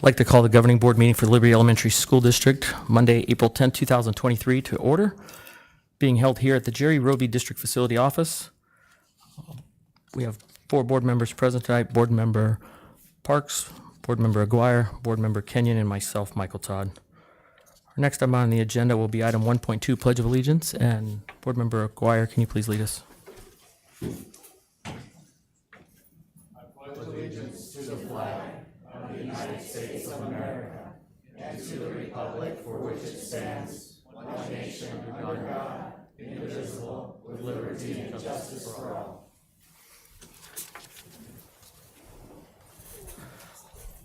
I'd like to call the governing board meeting for Liberty Elementary School District, Monday, April 10, 2023, to order, being held here at the Jerry Roby District Facility Office. We have 4 board members present tonight: Board Member Parks, Board Member Aguirre, Board Member Kenyon, and myself, Michael Todd. Our next item on the agenda will be item 1.2, Pledge of Allegiance, and Board Member Aguirre, can you please lead us?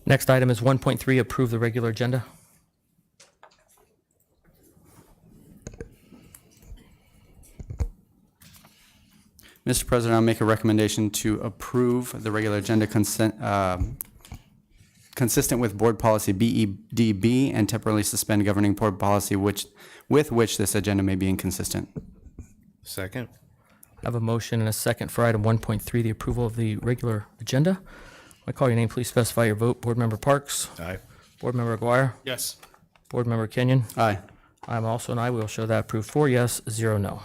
Next item is 1.3, approve the regular agenda. Mr. President, I'll make a recommendation to approve the regular agenda consistent with board policy BEDB and temporarily suspend governing board policy with which this agenda may be inconsistent. Second. I have a motion and a second for item 1.3, the approval of the regular agenda. When I call your name, please specify your vote. Board Member Parks? Aye. Board Member Aguirre? Yes. Board Member Kenyon? Aye. I'm also an aye. We will show that approved 4 yes, 0 no.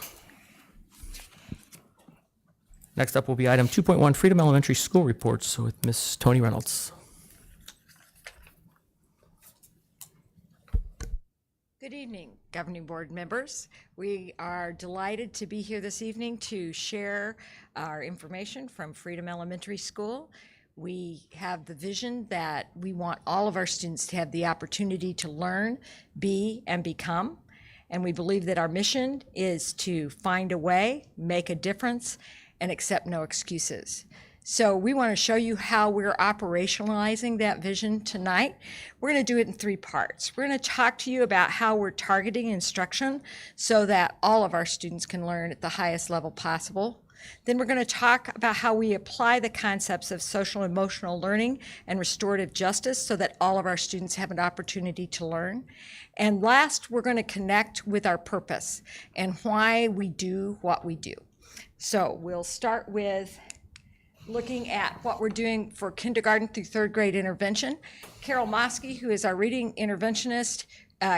Next up will be item 2.1, Freedom Elementary School Reports with Ms. Tony Reynolds. Good evening, governing board members. We are delighted to be here this evening to share our information from Freedom Elementary School. We have the vision that we want all of our students to have the opportunity to learn, be, and become. And we believe that our mission is to find a way, make a difference, and accept no excuses. So we want to show you how we're operationalizing that vision tonight. We're going to do it in 3 parts. We're going to talk to you about how we're targeting instruction so that all of our students can learn at the highest level possible. Then we're going to talk about how we apply the concepts of social and emotional learning and restorative justice so that all of our students have an opportunity to learn. And last, we're going to connect with our purpose and why we do what we do. So we'll start with looking at what we're doing for kindergarten through 3rd grade intervention. Carol Mosky, who is our reading interventionist,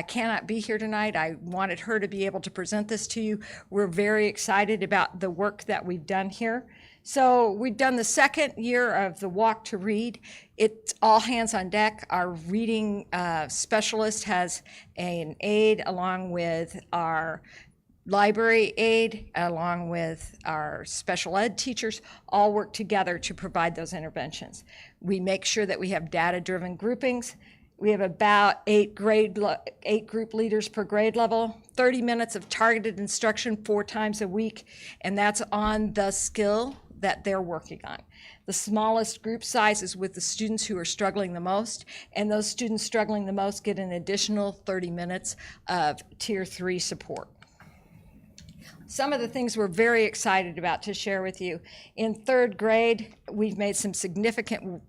cannot be here tonight. I wanted her to be able to present this to you. We're very excited about the work that we've done here. So we've done the 2nd year of the Walk to Read. It's all hands on deck. Our reading specialist has an aide along with our library aide, along with our special ed teachers, all work together to provide those interventions. We make sure that we have data-driven groupings. We have about 8 group leaders per grade level, 30 minutes of targeted instruction 4 times a week, and that's on the skill that they're working on. The smallest group size is with the students who are struggling the most, and those students struggling the most get an additional 30 minutes of Tier 3 support. Some of the things we're very excited about to share with you. In 3rd grade, we've made some significant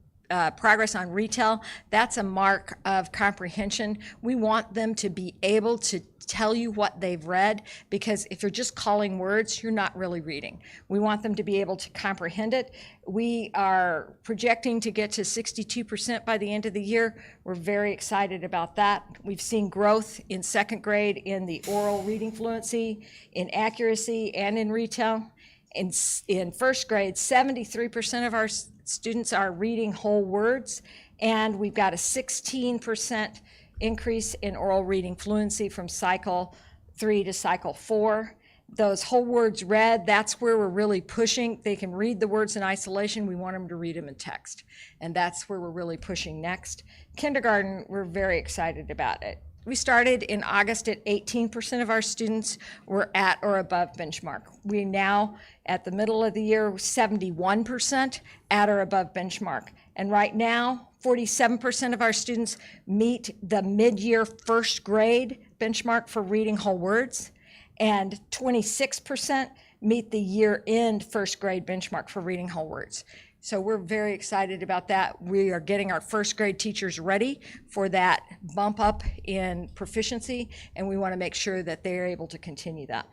progress on retail. That's a mark of comprehension. We want them to be able to tell you what they've read, because if you're just calling words, you're not really reading. We want them to be able to comprehend it. We are projecting to get to 62% by the end of the year. We're very excited about that. We've seen growth in 2nd grade in the oral reading fluency, in accuracy, and in retail. In 1st grade, 73% of our students are reading whole words, and we've got a 16% increase in oral reading fluency from cycle 3 to cycle 4. Those whole words read, that's where we're really pushing. They can read the words in isolation. We want them to read them in text, and that's where we're really pushing next. Kindergarten, we're very excited about it. We started in August at 18% of our students were at or above benchmark. We now, at the middle of the year, 71% at or above benchmark. And right now, 47% of our students meet the mid-year 1st grade benchmark for reading whole words, and 26% meet the year-end 1st grade benchmark for reading whole words. So we're very excited about that. We are getting our 1st grade teachers ready for that bump up in proficiency, and we want to make sure that they're able to continue that.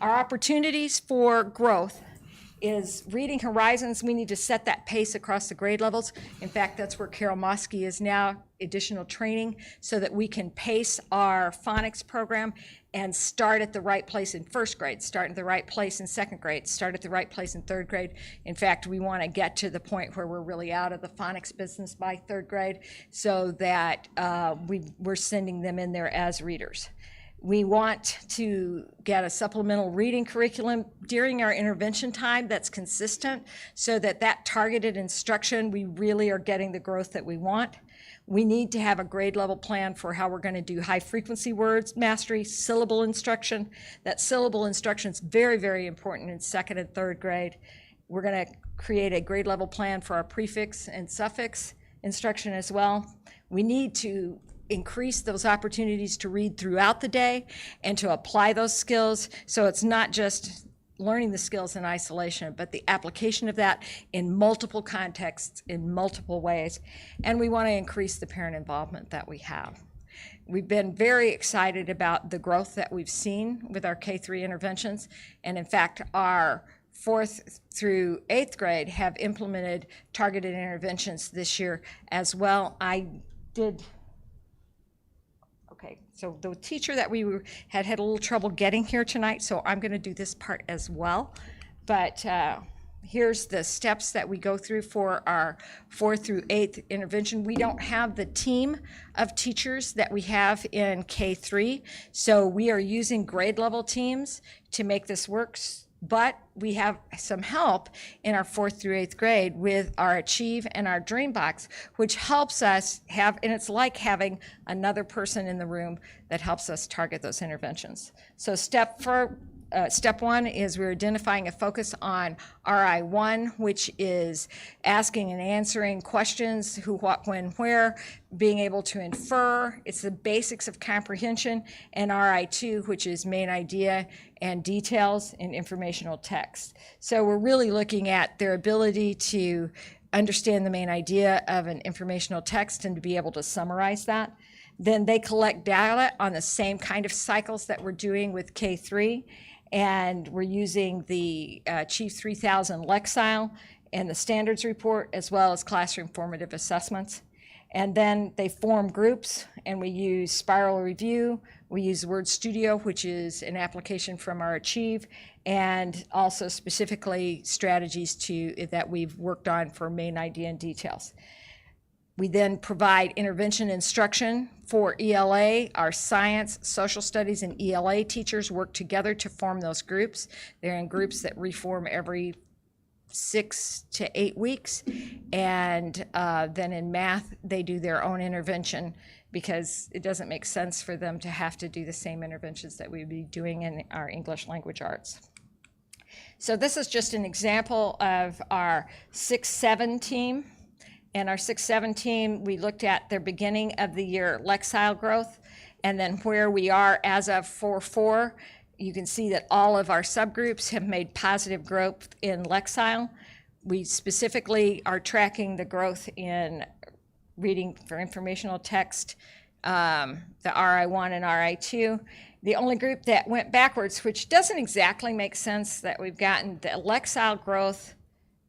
Our opportunities for growth is reading horizons. We need to set that pace across the grade levels. In fact, that's where Carol Mosky is now, additional training, so that we can pace our phonics program and start at the right place in first grade, start at the right place in second grade, start at the right place in third grade. In fact, we want to get to the point where we're really out of the phonics business by third grade, so that we're sending them in there as readers. We want to get a supplemental reading curriculum during our intervention time that's consistent, so that that targeted instruction, we really are getting the growth that we want. We need to have a grade level plan for how we're going to do high frequency words mastery, syllable instruction. That syllable instruction is very, very important in second and third grade. We're going to create a grade level plan for our prefix and suffix instruction as well. We need to increase those opportunities to read throughout the day and to apply those skills, so it's not just learning the skills in isolation, but the application of that in multiple contexts, in multiple ways. And we want to increase the parent involvement that we have. We've been very excited about the growth that we've seen with our K-3 interventions. And in fact, our 4th through 8th grade have implemented targeted interventions this year as well. Okay, so the teacher that we had a little trouble getting here tonight, so I'm going to do this part as well. But here's the steps that we go through for our 4th through 8th intervention. We don't have the team of teachers that we have in K-3, so we are using grade level teams to make this work. But we have some help in our 4th through 8th grade with our Achieve and our Dream Box, which helps us have, and it's like having another person in the room that helps us target those interventions. So step 1 is we're identifying a focus on RI1, which is asking and answering questions, who, what, when, where, being able to infer. It's the basics of comprehension. And RI2, which is main idea and details in informational text. So we're really looking at their ability to understand the main idea of an informational text and to be able to summarize that. Then they collect data on the same kind of cycles that we're doing with K-3. And we're using the Chief 3000 Lexile and the standards report, as well as classroom formative assessments. And then they form groups, and we use Spiral Review. We use Word Studio, which is an application from our Achieve, and also specifically strategies that we've worked on for main idea and details. We then provide intervention instruction for ELA. Our science, social studies, and ELA teachers work together to form those groups. They're in groups that reform every 6 to 8 weeks. And then in math, they do their own intervention, because it doesn't make sense for them to have to do the same interventions that we'd be doing in our English language arts. So this is just an example of our 6-7 team. And our 6-7 team, we looked at their beginning of the year Lexile growth, and then where we are as of 4-4. You can see that all of our subgroups have made positive growth in Lexile. We specifically are tracking the growth in reading for informational text, the RI1 and RI2. The only group that went backwards, which doesn't exactly make sense, that we've gotten the Lexile growth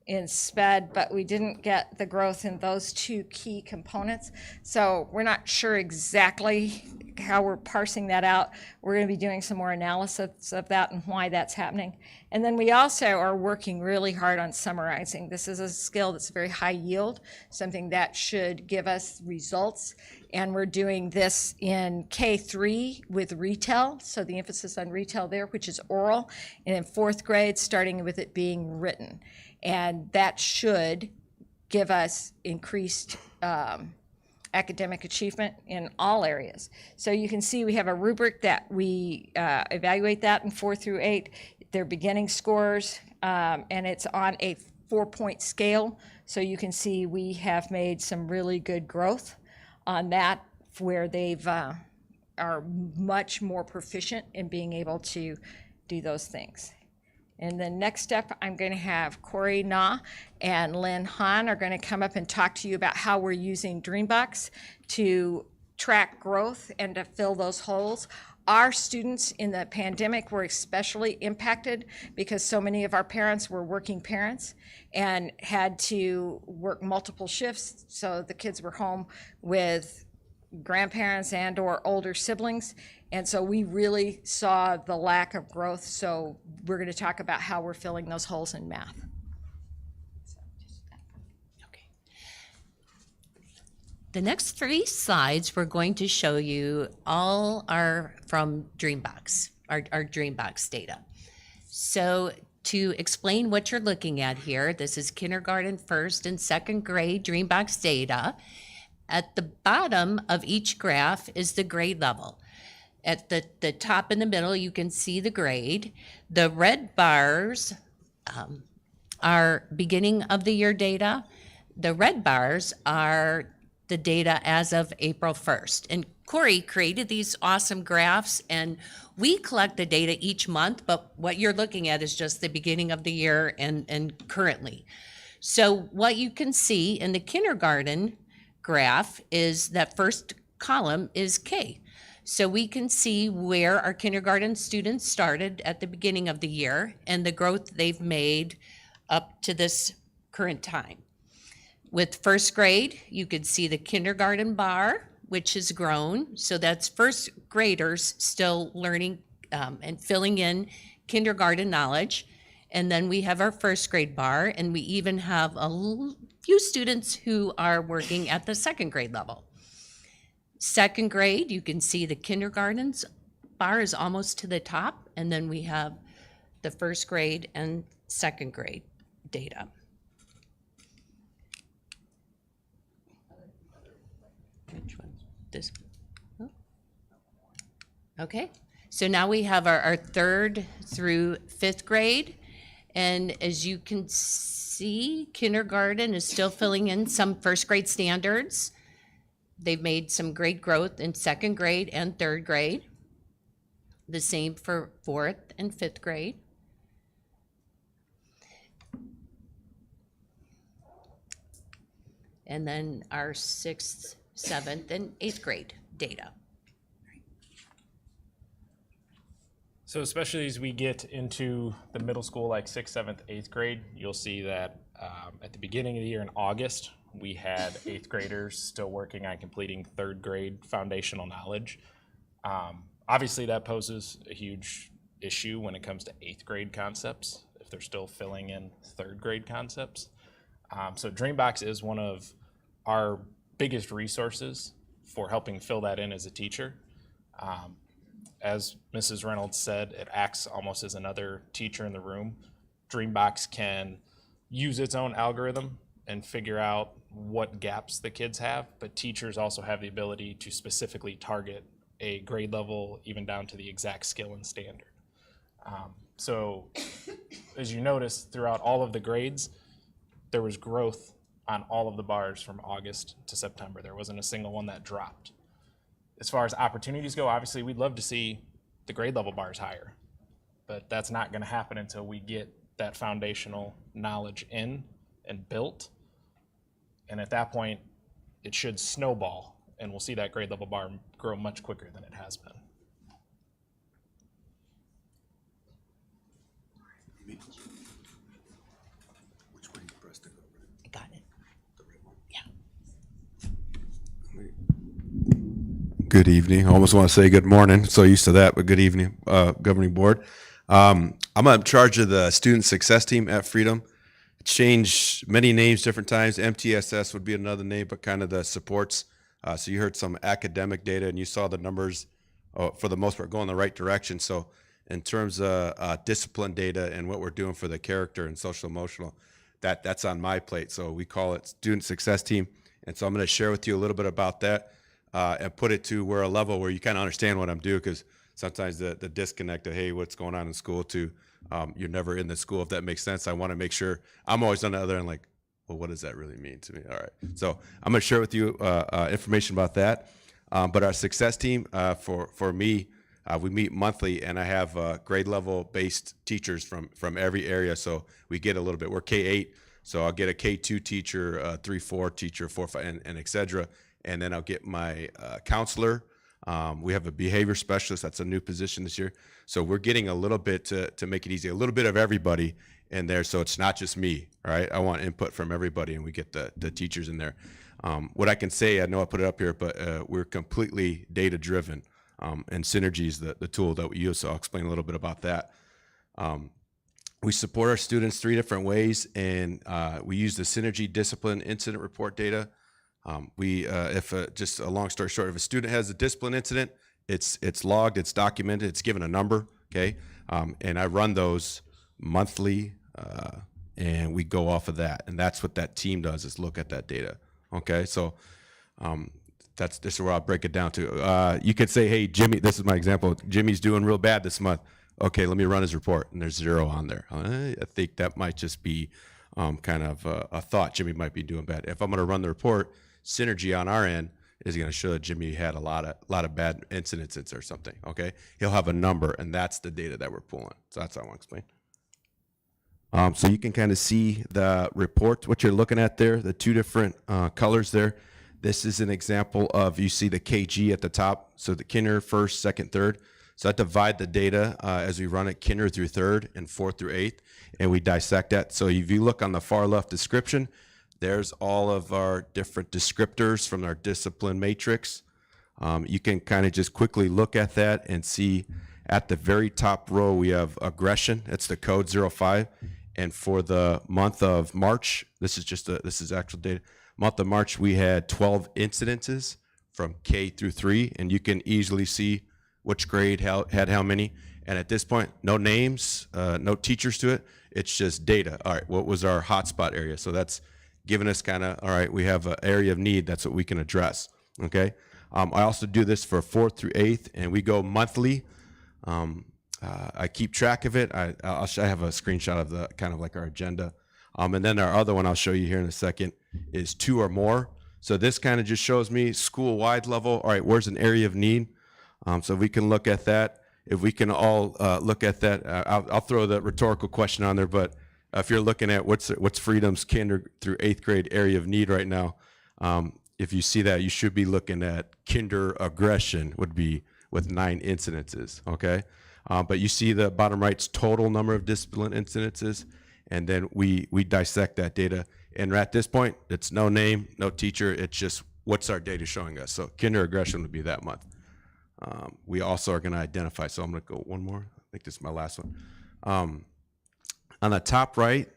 in SPED, but we didn't get the growth in those 2 key components. So we're not sure exactly how we're parsing that out. We're going to be doing some more analysis of that and why that's happening. And then we also are working really hard on summarizing. This is a skill that's very high yield, something that should give us results. And we're doing this in K-3 with retail, so the emphasis on retail there, which is oral, and in 4th grade, starting with it being written. And that should give us increased academic achievement in all areas. So you can see we have a rubric that we evaluate that in 4 through 8, their beginning scores, and it's on a 4-point scale. So you can see we have made some really good growth on that, where they've are much more proficient in being able to do those things. And the next step, I'm going to have Corey Na and Lynn Han are going to come up and talk to you about how we're using Dreambox to track growth and to fill those holes. Our students in the pandemic were especially impacted because so many of our parents were working parents and had to work multiple shifts. So the kids were home with grandparents and or older siblings. And so we really saw the lack of growth. So we're going to talk about how we're filling those holes in math. The next 3 slides we're going to show you all are from Dreambox, our Dreambox data. So to explain what you're looking at here, this is kindergarten, first and second grade Dreambox data. At the bottom of each graph is the grade level. At the top in the middle, you can see the grade. The red bars are beginning of the year data. The red bars are the data as of April 1st. And Corey created these awesome graphs, and we collect the data each month, but what you're looking at is just the beginning of the year and currently. So what you can see in the kindergarten graph is that first column is K. So we can see where our kindergarten students started at the beginning of the year and the growth they've made up to this current time. With first grade, you could see the kindergarten bar, which has grown. So that's first graders still learning and filling in kindergarten knowledge. And then we have our first grade bar, and we even have a few students who are working at the second grade level. Second grade, you can see the kindergarten's bar is almost to the top, and then we have the first grade and second grade data. Which one? This? Oh. Okay, so now we have our third through fifth grade. And as you can see, kindergarten is still filling in some first grade standards. They've made some great growth in second grade and third grade. The same for fourth and fifth grade. And then our sixth, seventh, and eighth grade data. So especially as we get into the middle school, like 6th, 7th, 8th grade, you'll see that at the beginning of the year in August, we had 8th graders still working on completing 3rd grade foundational knowledge. Obviously, that poses a huge issue when it comes to 8th grade concepts, if they're still filling in 3rd grade concepts. So Dreambox is one of our biggest resources for helping fill that in as a teacher. As Mrs. Reynolds said, it acts almost as another teacher in the room. Dreambox can use its own algorithm and figure out what gaps the kids have, but teachers also have the ability to specifically target a grade level, even down to the exact skill and standard. So as you notice, throughout all of the grades, there was growth on all of the bars from August to September. There wasn't a single one that dropped. As far as opportunities go, obviously we'd love to see the grade level bars higher, but that's not going to happen until we get that foundational knowledge in and built. And at that point, it should snowball, and we'll see that grade level bar grow much quicker than it has been. Which way you press to go? I got it. Yeah. Good evening. I almost want to say good morning. So used to that, but good evening, governing board. I'm in charge of the student success team at Freedom. Changed many names different times. MTSS would be another name, but kind of the supports. So you heard some academic data and you saw the numbers for the most part go in the right direction. So in terms of discipline data and what we're doing for the character and social emotional, that's on my plate. So we call it student success team. And so I'm going to share with you a little bit about that and put it to where a level where you kind of understand what I'm doing, because sometimes the disconnect of, hey, what's going on in school to you're never in the school, if that makes sense. I want to make sure I'm always on the other end like, well, what does that really mean to me? All right. So I'm going to share with you information about that. But our success team, for me, we meet monthly, and I have grade level based teachers from every area. So we get a little bit. We're K-8, so I'll get a K-2 teacher, 3-4 teacher, 4-5, and et cetera. And then I'll get my counselor We have a behavior specialist. That's a new position this year. So we're getting a little bit to make it easy, a little bit of everybody in there. So it's not just me, right? I want input from everybody, and we get the teachers in there. What I can say, I know I put it up here, but we're completely data driven, and Synergy is the tool that we use. So I'll explain a little bit about that. We support our students 3 different ways, and we use the Synergy discipline incident report data. Just a long story short, if a student has a discipline incident, it's logged, it's documented, it's given a number, okay? And I run those monthly, and we go off of that. And that's what that team does, is look at that data, okay? So this is where I'll break it down to. You could say, hey, Jimmy, this is my example. Jimmy's doing real bad this month. Okay, let me run his report, and there's 0 on there. I think that might just be kind of a thought. Jimmy might be doing bad. If I'm going to run the report, Synergy on our end is going to show that Jimmy had a lot of bad incidences or something. Okay, he'll have a number, and that's the data that we're pulling. So that's how I want to explain. So you can kind of see the report, what you're looking at there, the 2 different colors there. This is an example of, you see the KG at the top, so the kinder, first, second, third. So I divide the data as we run it, kinder through third and 4th through 8th, and we dissect that. So if you look on the far left description, there's all of our different descriptors from our discipline matrix. You can kind of just quickly look at that and see at the very top row, we have aggression. That's the code 05. And for the month of March, this is actual data. Month of March, we had 12 incidences from K through 3, and you can easily see which grade had how many. And at this point, no names, no teachers to it. It's just data. All right, what was our hotspot area? So that's giving us kind of, all right, we have an area of need. That's what we can address, okay? I also do this for 4th through 8th, and we go monthly. I keep track of it. I have a screenshot of the kind of like our agenda. And then our other one I'll show you here in a second is 2 or more. So this kind of just shows me school-wide level. All right, where's an area of need? So we can look at that. If we can all look at that, I'll throw the rhetorical question on there. But if you're looking at what's Freedom's kinder through 8th grade area of need right now, if you see that, you should be looking at kinder aggression would be with 9 incidences. Okay, but you see the bottom right's total number of discipline incidences, and then we dissect that data. And at this point, it's no name, no teacher. It's just what's our data showing us. So kinder aggression would be that month. We also are going to identify. So I'm going to go one more. I think this is my last one. On the top right,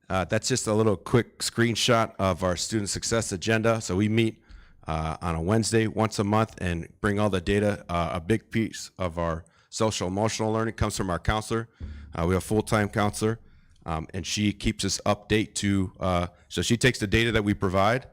that's just a little quick screenshot of our student success agenda. So we meet on a Wednesday once a month and bring all the data. A big piece of our social emotional learning comes from our counselor. We have a full-time counselor, and she keeps us update to, so she takes the data that we provide.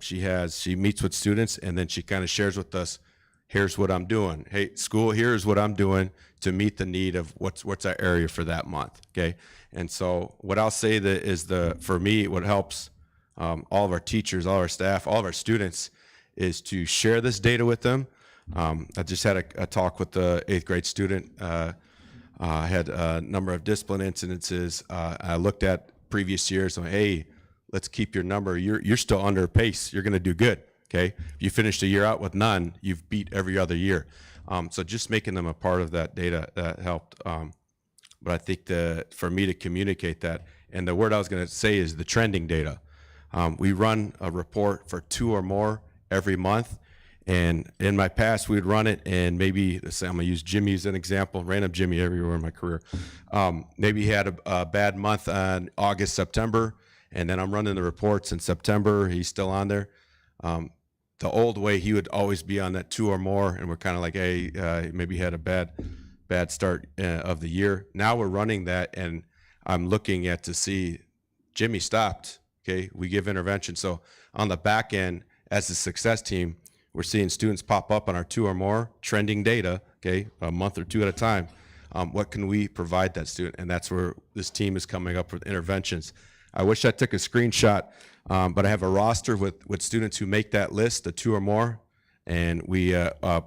She meets with students, and then she kind of shares with us, here's what I'm doing. Hey, school, here's what I'm doing to meet the need of what's our area for that month, okay? And so what I'll say that is for me, what helps all of our teachers, all our staff, all of our students is to share this data with them. I just had a talk with the 8th grade student. I had a number of discipline incidences. I looked at previous years and, hey, let's keep your number. You're still under pace. You're gonna do good. Okay, if you finished a year out with none, you've beat every other year. So just making them a part of that data that helped. But I think for me to communicate that, and the word I was going to say is the trending data. We run a report for 2 or more every month, and in my past we'd run it, and maybe I'm going to use Jimmy as an example. Random Jimmy everywhere in my career. Maybe he had a bad month on August, September, and then I'm running the reports in September. He's still on there. The old way, he would always be on that 2 or more, and we're kind of like, hey, maybe he had a bad start of the year. Now we're running that, and I'm looking at to see Jimmy stopped. Okay, we give intervention. So on the back end, as a success team, we're seeing students pop up on our 2 or more trending data. Okay, a month or 2 at a time. What can we provide that student? And that's where this team is coming up with interventions. I wish I took a screenshot, but I have a roster with students who make that list, the 2 or more, and we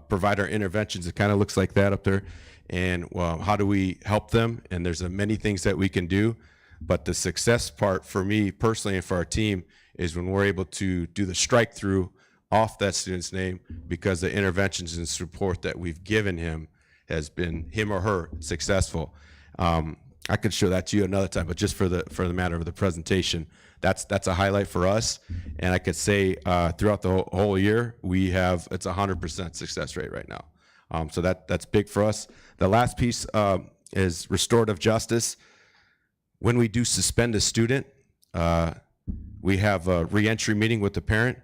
provide our interventions. It kind of looks like that up there. And how do we help them? And there's many things that we can do, but the success part for me personally and for our team is when we're able to do the strike through off that student's name because the interventions and support that we've given him has been him or her successful. I could show that to you another time, but just for the matter of the presentation, that's a highlight for us. And I could say throughout the whole year, it's 100% success rate right now. So that's big for us. The last piece is restorative justice. When we do suspend a student, we have a reentry meeting with the parent.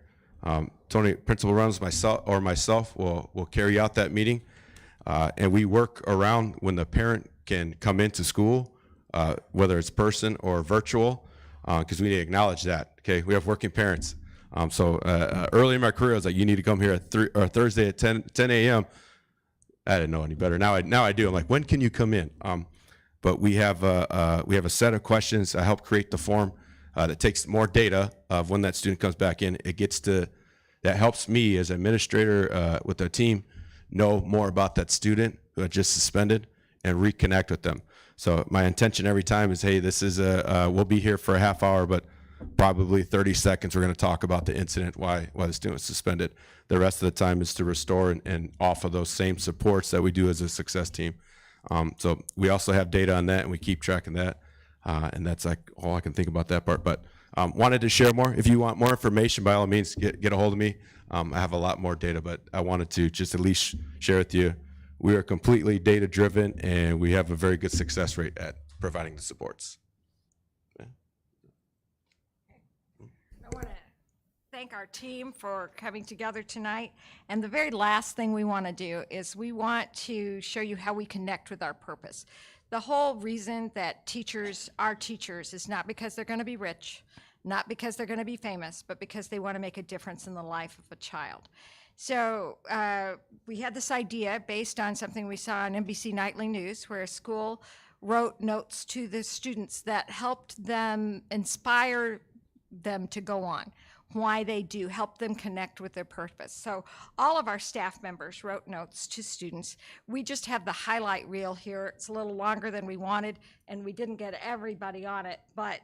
Tony, Principal Reynolds, myself will carry out that meeting. And we work around when the parent can come into school, whether it's person or virtual, because we need to acknowledge that. Okay, we have working parents. So early in my career, I was like, you need to come here at Thursday at 10 a.m. I didn't know any better. Now I do. I'm like, when can you come in? But we have a set of questions. I help create the form that takes more data of when that student comes back in. That helps me as administrator with the team know more about that student who had just suspended and reconnect with them. So my intention every time is, hey, this is we'll be here for a half hour, but probably 30 seconds we're going to talk about the incident, why the student was suspended. The rest of the time is to restore and offer those same supports that we do as a success team. So we also have data on that, and we keep tracking that. And that's like all I can think about that part. But wanted to share more. If you want more information, by all means, get a hold of me. I have a lot more data, but I wanted to just at least share with you. We are completely data driven, and we have a very good success rate at providing the supports. I want to thank our team for coming together tonight. And the very last thing we want to do is we want to show you how we connect with our purpose. The whole reason that teachers are teachers is not because they're going to be rich, not because they're going to be famous, but because they want to make a difference in the life of a child. So we had this idea based on something we saw on NBC Nightly News, where a school wrote notes to the students that helped them, inspire them to go on, why they do, help them connect with their purpose. So all of our staff members wrote notes to students. We just have the highlight reel here. It's a little longer than we wanted, and we didn't get everybody on it, but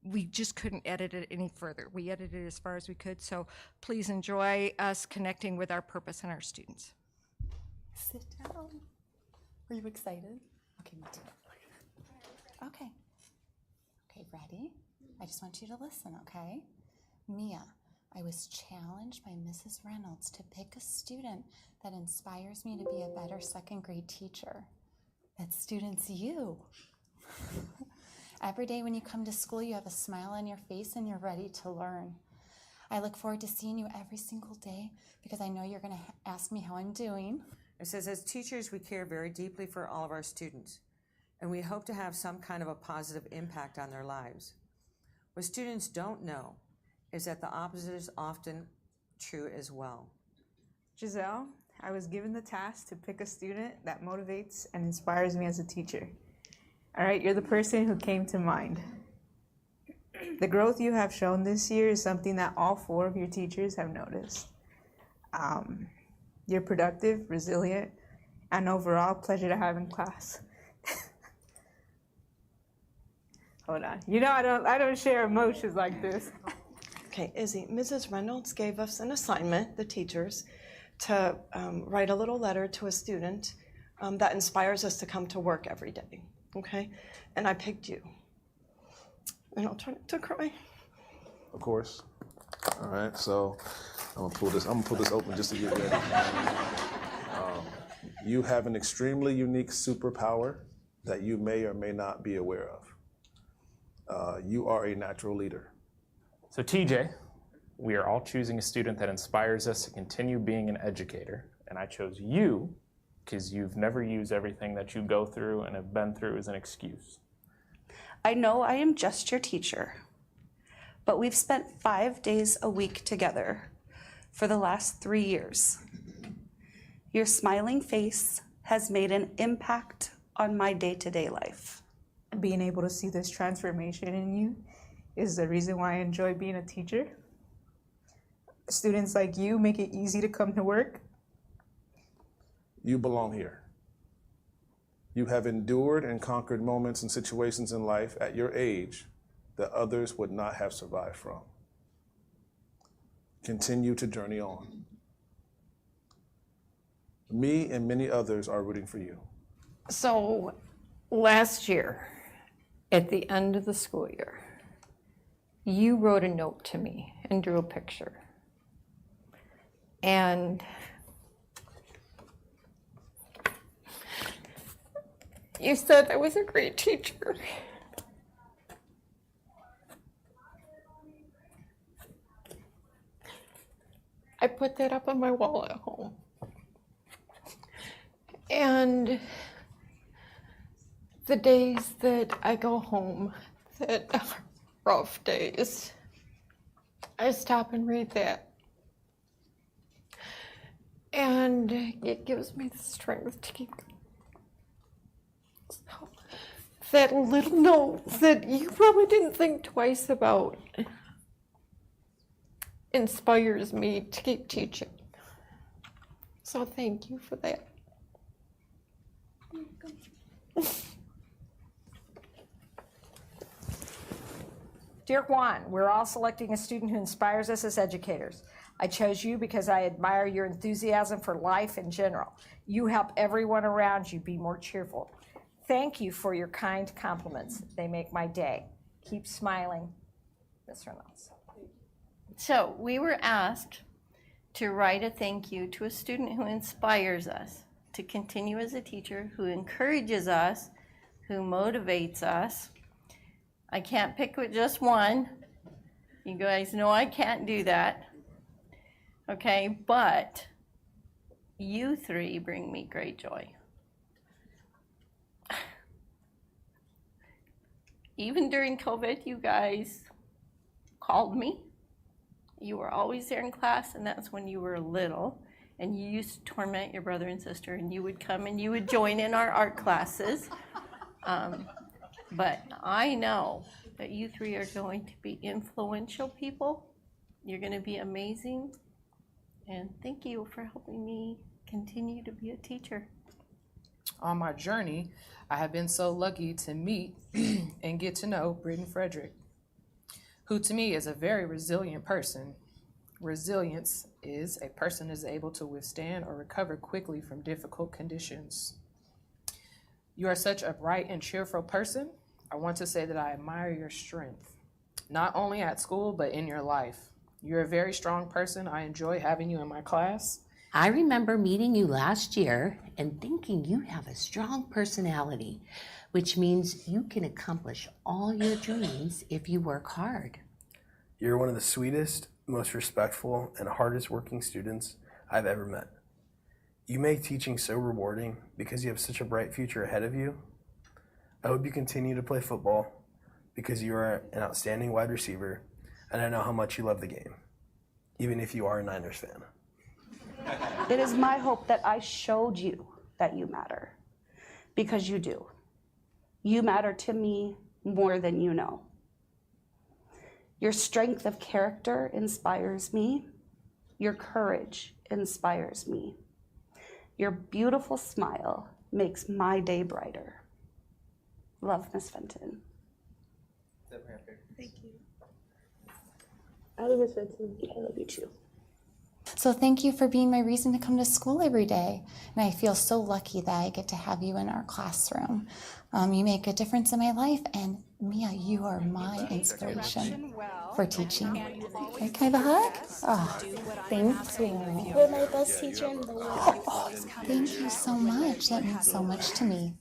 we just couldn't edit it any further. We edited it as far as we could, so please enjoy us connecting with our purpose and our students. Sit down. Were you excited? Okay, me too. Okay. Okay, ready? I just want you to listen, okay? Mia, I was challenged by Mrs. Reynolds to pick a student that inspires me to be a better second grade teacher. That student's you. Every day when you come to school, you have a smile on your face and you're ready to learn. I look forward to seeing you every single day because I know you're going to ask me how I'm doing. It says, as teachers, we care very deeply for all of our students, and we hope to have some kind of a positive impact on their lives. What students don't know is that the opposite is often true as well. Giselle, I was given the task to pick a student that motivates and inspires me as a teacher. All right, you're the person who came to mind. The growth you have shown this year is something that all 4 of your teachers have noticed. You're productive, resilient, and overall pleasure to have in class. Hold on. You know I don't share emotions like this. Okay, Izzy, Mrs. Reynolds gave us an assignment, the teachers, to write a little letter to a student that inspires us to come to work every day, okay? And I picked you. And I'll try to cry. Of course. All right, so I'm gonna pull this open just to get ready. You have an extremely unique superpower that you may or may not be aware of. You are a natural leader. So TJ, we are all choosing a student that inspires us to continue being an educator. And I chose you because you've never used everything that you go through and have been through as an excuse. I know I am just your teacher, but we've spent 5 days a week together for the last 3 years. Your smiling face has made an impact on my day-to-day life. Being able to see this transformation in you is the reason why I enjoy being a teacher. Students like you make it easy to come to work. You belong here. You have endured and conquered moments and situations in life at your age that others would not have survived from. Continue to journey on. Me and many others are rooting for you. So last year, at the end of the school year, you wrote a note to me and drew a picture. And you said I was a great teacher. I put that up on my wall at home. And the days that I go home that are rough days, I stop and read that. And it gives me the strength to keep going. So, that little note that you probably didn't think twice about inspires me to keep teaching. So thank you for that. Dear Juan, we're all selecting a student who inspires us as educators. I chose you because I admire your enthusiasm for life in general. You help everyone around you be more cheerful. Thank you for your kind compliments. They make my day. Keep smiling, Ms. Reynolds. So we were asked to write a thank you to a student who inspires us to continue as a teacher, who encourages us, who motivates us. I can't pick with just one. You guys know I can't do that. Okay, but you three bring me great joy. Even during COVID, you guys called me. You were always there in class, and that's when you were little. And you used to torment your brother and sister, and you would come and you would join in our art classes. But I know that you three are going to be influential people. You're going to be amazing. And thank you for helping me continue to be a teacher. On my journey, I have been so lucky to meet and get to know Britton Frederick, who to me is a very resilient person. Resilience is a person is able to withstand or recover quickly from difficult conditions. You are such a bright and cheerful person. I want to say that I admire your strength, not only at school, but in your life. You're a very strong person. I enjoy having you in my class. I remember meeting you last year and thinking you have a strong personality, which means you can accomplish all your dreams if you work hard. You're one of the sweetest, most respectful, and hardest working students I've ever met. You make teaching so rewarding because you have such a bright future ahead of you. I hope you continue to play football because you are an outstanding wide receiver, and I know how much you love the game, even if you are a Niners fan. It is my hope that I showed you that you matter, because you do. You matter to me more than you know. Your strength of character inspires me. Your courage inspires me. Your beautiful smile makes my day brighter. Love, Miss Fenton. Thank you. I love Miss Fenton. I love you too. So thank you for being my reason to come to school every day. And I feel so lucky that I get to have you in our classroom. You make a difference in my life, and Mia, you are my inspiration for teaching. Okay, can I have a hug? Oh, thank you. You're my best teacher in the world. Oh, thank you so much. That means so much to me.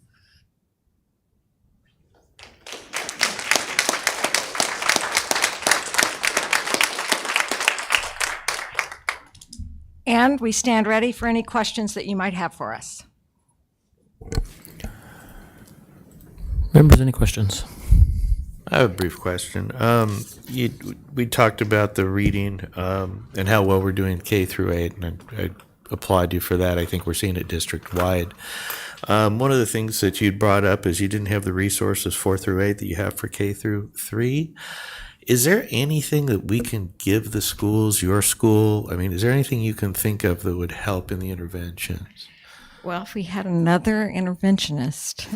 And we stand ready for any questions that you might have for us. Members, any questions? I have a brief question. We talked about the reading and how well we're doing K through 8, and I applaud you for that. I think we're seeing it district-wide. One of the things that you brought up is you didn't have the resources 4 through 8 that you have for K through 3. Is there anything that we can give the schools, your school? I mean, is there anything you can think of that would help in the interventions? Well, if we had another interventionist,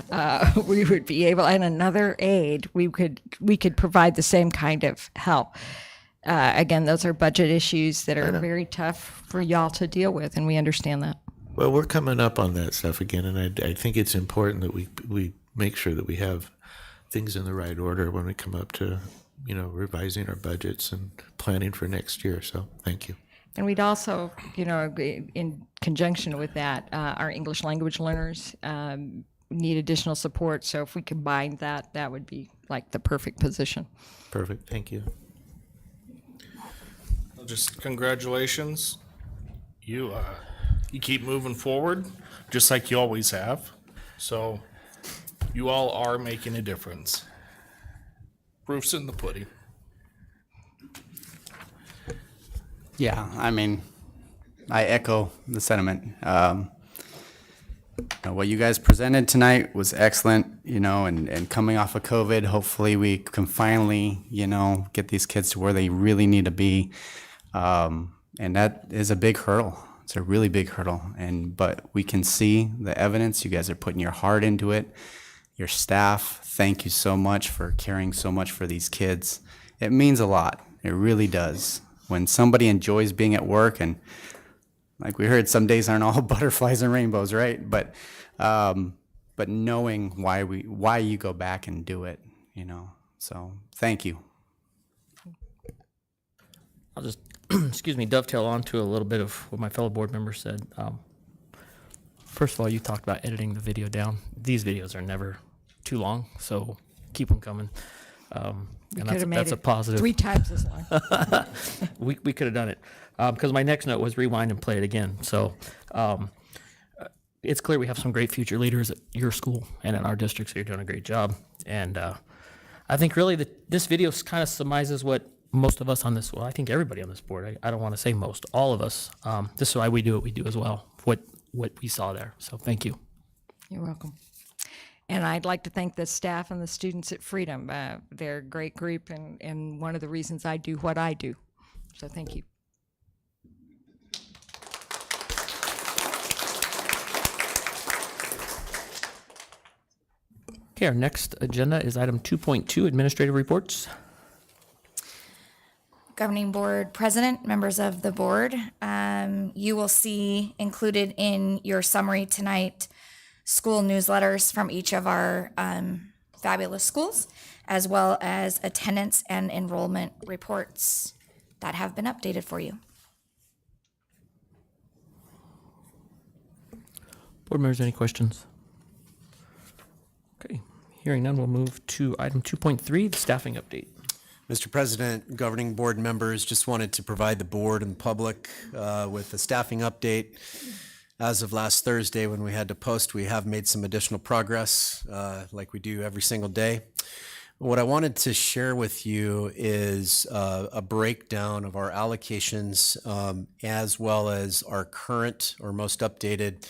we would be able, and another aide, we could provide the same kind of help. Again, those are budget issues that are very tough for y'all to deal with, and we understand that. Well, we're coming up on that stuff again, and I think it's important that we make sure that we have things in the right order when we come up to, revising our budgets and planning for next year. So thank you. And we'd also, in conjunction with that, our English language learners need additional support. So if we combine that, that would be like the perfect position. Perfect. Thank you. Just congratulations. You keep moving forward, just like you always have. So you all are making a difference. Proof's in the pudding. Yeah, I mean, I echo the sentiment. What you guys presented tonight was excellent, and coming off of COVID, hopefully we can finally, get these kids to where they really need to be. And that is a big hurdle. It's a really big hurdle. But we can see the evidence. You guys are putting your heart into it. Your staff, thank you so much for caring so much for these kids. It means a lot. It really does. When somebody enjoys being at work, and like we heard, some days aren't all butterflies and rainbows, right? But knowing why you go back and do it, So thank you. I'll just, dovetail on to a little bit of what my fellow board members said. First of all, you talked about editing the video down. These videos are never too long, so keep them coming. And that's a positive. 3 times as long. we could have done it. Because my next note was rewind and play it again. So it's clear we have some great future leaders at your school and in our district, so you're doing a great job. And I think really this video kind of surmises what most of us on this, I think everybody on this board, I don't want to say most, all of us, this is why we do what we do as well, what we saw there. So thank you. You're welcome. And I'd like to thank the staff and the students at Freedom. They're a great group and one of the reasons I do what I do. So thank you. Okay, our next agenda is item 2.2, administrative reports. Governing Board President, members of the board, you will see included in your summary tonight school newsletters from each of our fabulous schools, as well as attendance and enrollment reports that have been updated for you. Board members, any questions? Okay, hearing none, we'll move to item 2.3, the staffing update. Mr. President, governing board members, just wanted to provide the board and public with a staffing update. As of last Thursday, when we had to post, we have made some additional progress, like we do every single day. What I wanted to share with you is a breakdown of our allocations, as well as our current or most updated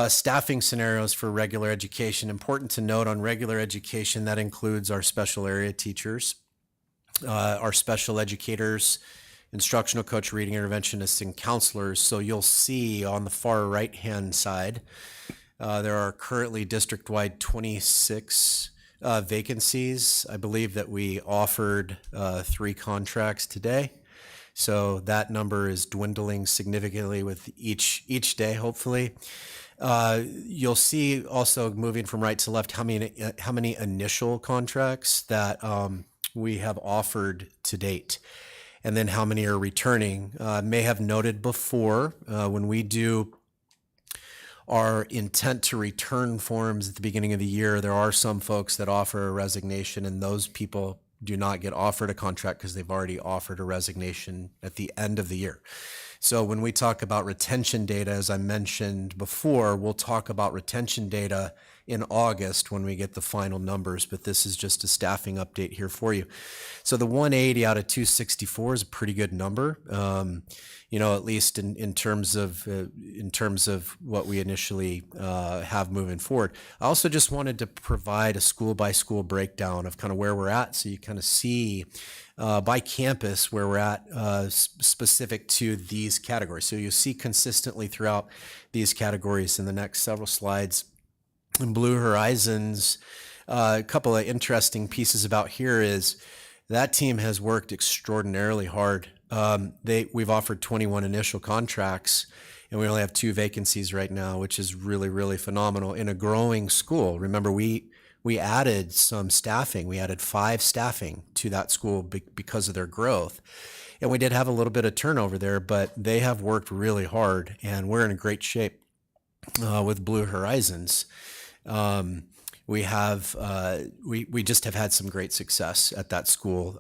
staffing scenarios for regular education. Important to note on regular education, that includes our special area teachers, our special educators, instructional coach, reading interventionists, and counselors. So you'll see on the far right-hand side, there are currently district-wide 26 vacancies. I believe that we offered 3 contracts today. So that number is dwindling significantly with each day, hopefully. You'll see also, moving from right to left, how many initial contracts that we have offered to date, and then how many are returning. May have noted before, when we do our intent to return forms at the beginning of the year, there are some folks that offer a resignation, and those people do not get offered a contract because they've already offered a resignation at the end of the year. So when we talk about retention data, as I mentioned before, we'll talk about retention data in August when we get the final numbers, but this is just a staffing update here for you. So the 180 out of 264 is a pretty good number, at least in terms of what we initially have moving forward. I also just wanted to provide a school by school breakdown of kind of where we're at, so you kind of see by campus where we're at specific to these categories. So you'll see consistently throughout these categories in the next several slides. In Blue Horizons, a couple of interesting pieces about here is that team has worked extraordinarily hard. We've offered 21 initial contracts, and we only have 2 vacancies right now, which is really, really phenomenal in a growing school. Remember, we added some staffing. We added 5 staffing to that school because of their growth. And we did have a little bit of turnover there, but they have worked really hard, and we're in a great shape with Blue Horizons. We just have had some great success at that school.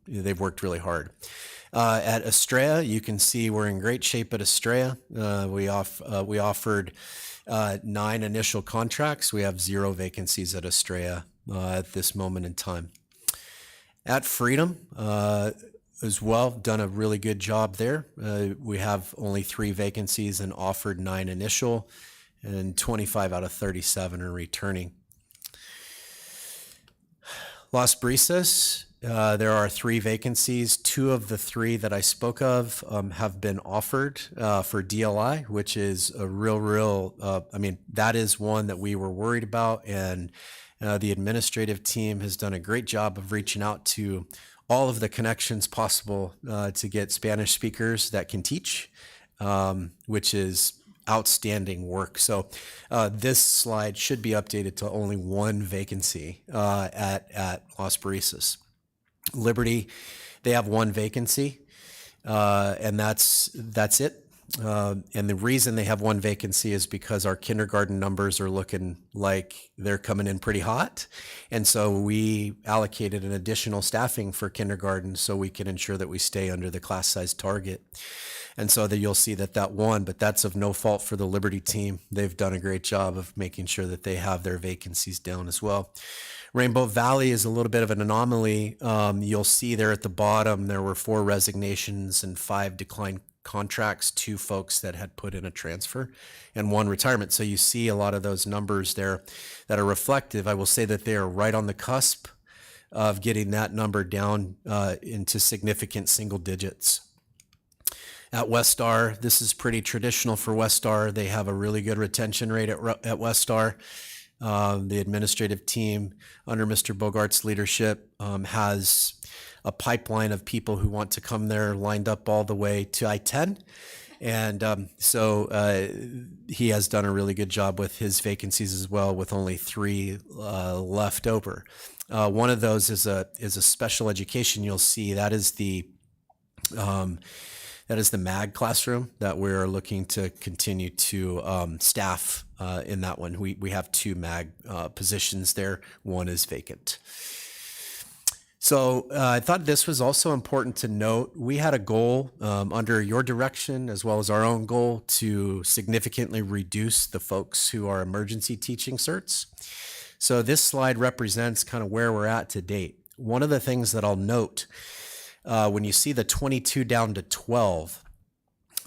They've worked really hard. At Estrella, you can see we're in great shape at Estrella. We offered 9 initial contracts. We have 0 vacancies at Estrella at this moment in time. At Freedom, as well, done a really good job there. We have only 3 vacancies and offered 9 initial, and 25 out of 37 are returning. Las Brisas, there are 3 vacancies. 2 of the 3 that I spoke of have been offered for DLI, which is a that is one that we were worried about, and the administrative team has done a great job of reaching out to all of the connections possible to get Spanish speakers that can teach, which is outstanding work. So this slide should be updated to only 1 vacancy at Las Brisas. Liberty, they have 1 vacancy, and that's it. And the reason they have 1 vacancy is because our kindergarten numbers are looking like they're coming in pretty hot. And so we allocated an additional staffing for kindergarten so we can ensure that we stay under the class size target. And so that you'll see that 1, but that's of no fault for the Liberty team. They've done a great job of making sure that they have their vacancies down as well. Rainbow Valley is a little bit of an anomaly. You'll see there at the bottom, there were 4 resignations and 5 declined contracts, 2 folks that had put in a transfer and 1 retirement. So you see a lot of those numbers there that are reflective. I will say that they are right on the cusp of getting that number down into significant single digits. At Westar, this is pretty traditional for Westar. They have a really good retention rate at Westar. The administrative team under Mr. Bogart's leadership has a pipeline of people who want to come there lined up all the way to I-10. And so he has done a really good job with his vacancies as well, with only 3 left over. One of those is a special education. You'll see that is the MAG classroom that we're looking to continue to staff in that one. We have 2 MAG positions there. 1 is vacant. So I thought this was also important to note. We had a goal under your direction, as well as our own goal, to significantly reduce the folks who are emergency teaching certs. So this slide represents kind of where we're at to date. One of the things that I'll note, when you see the 22 down to 12,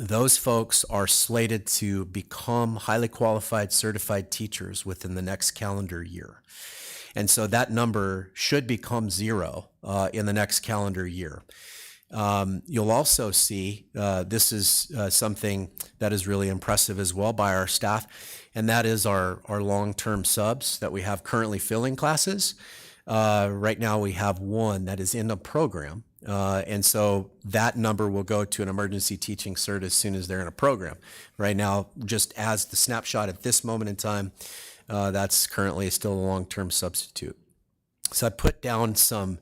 those folks are slated to become highly qualified certified teachers within the next calendar year. And so that number should become 0 in the next calendar year. You'll also see this is something that is really impressive as well by our staff, and that is our long-term subs that we have currently filling classes. Right now we have 1 that is in a program. And so that number will go to an emergency teaching cert as soon as they're in a program. Right now, just as the snapshot at this moment in time, that's currently still a long-term substitute. So I put down some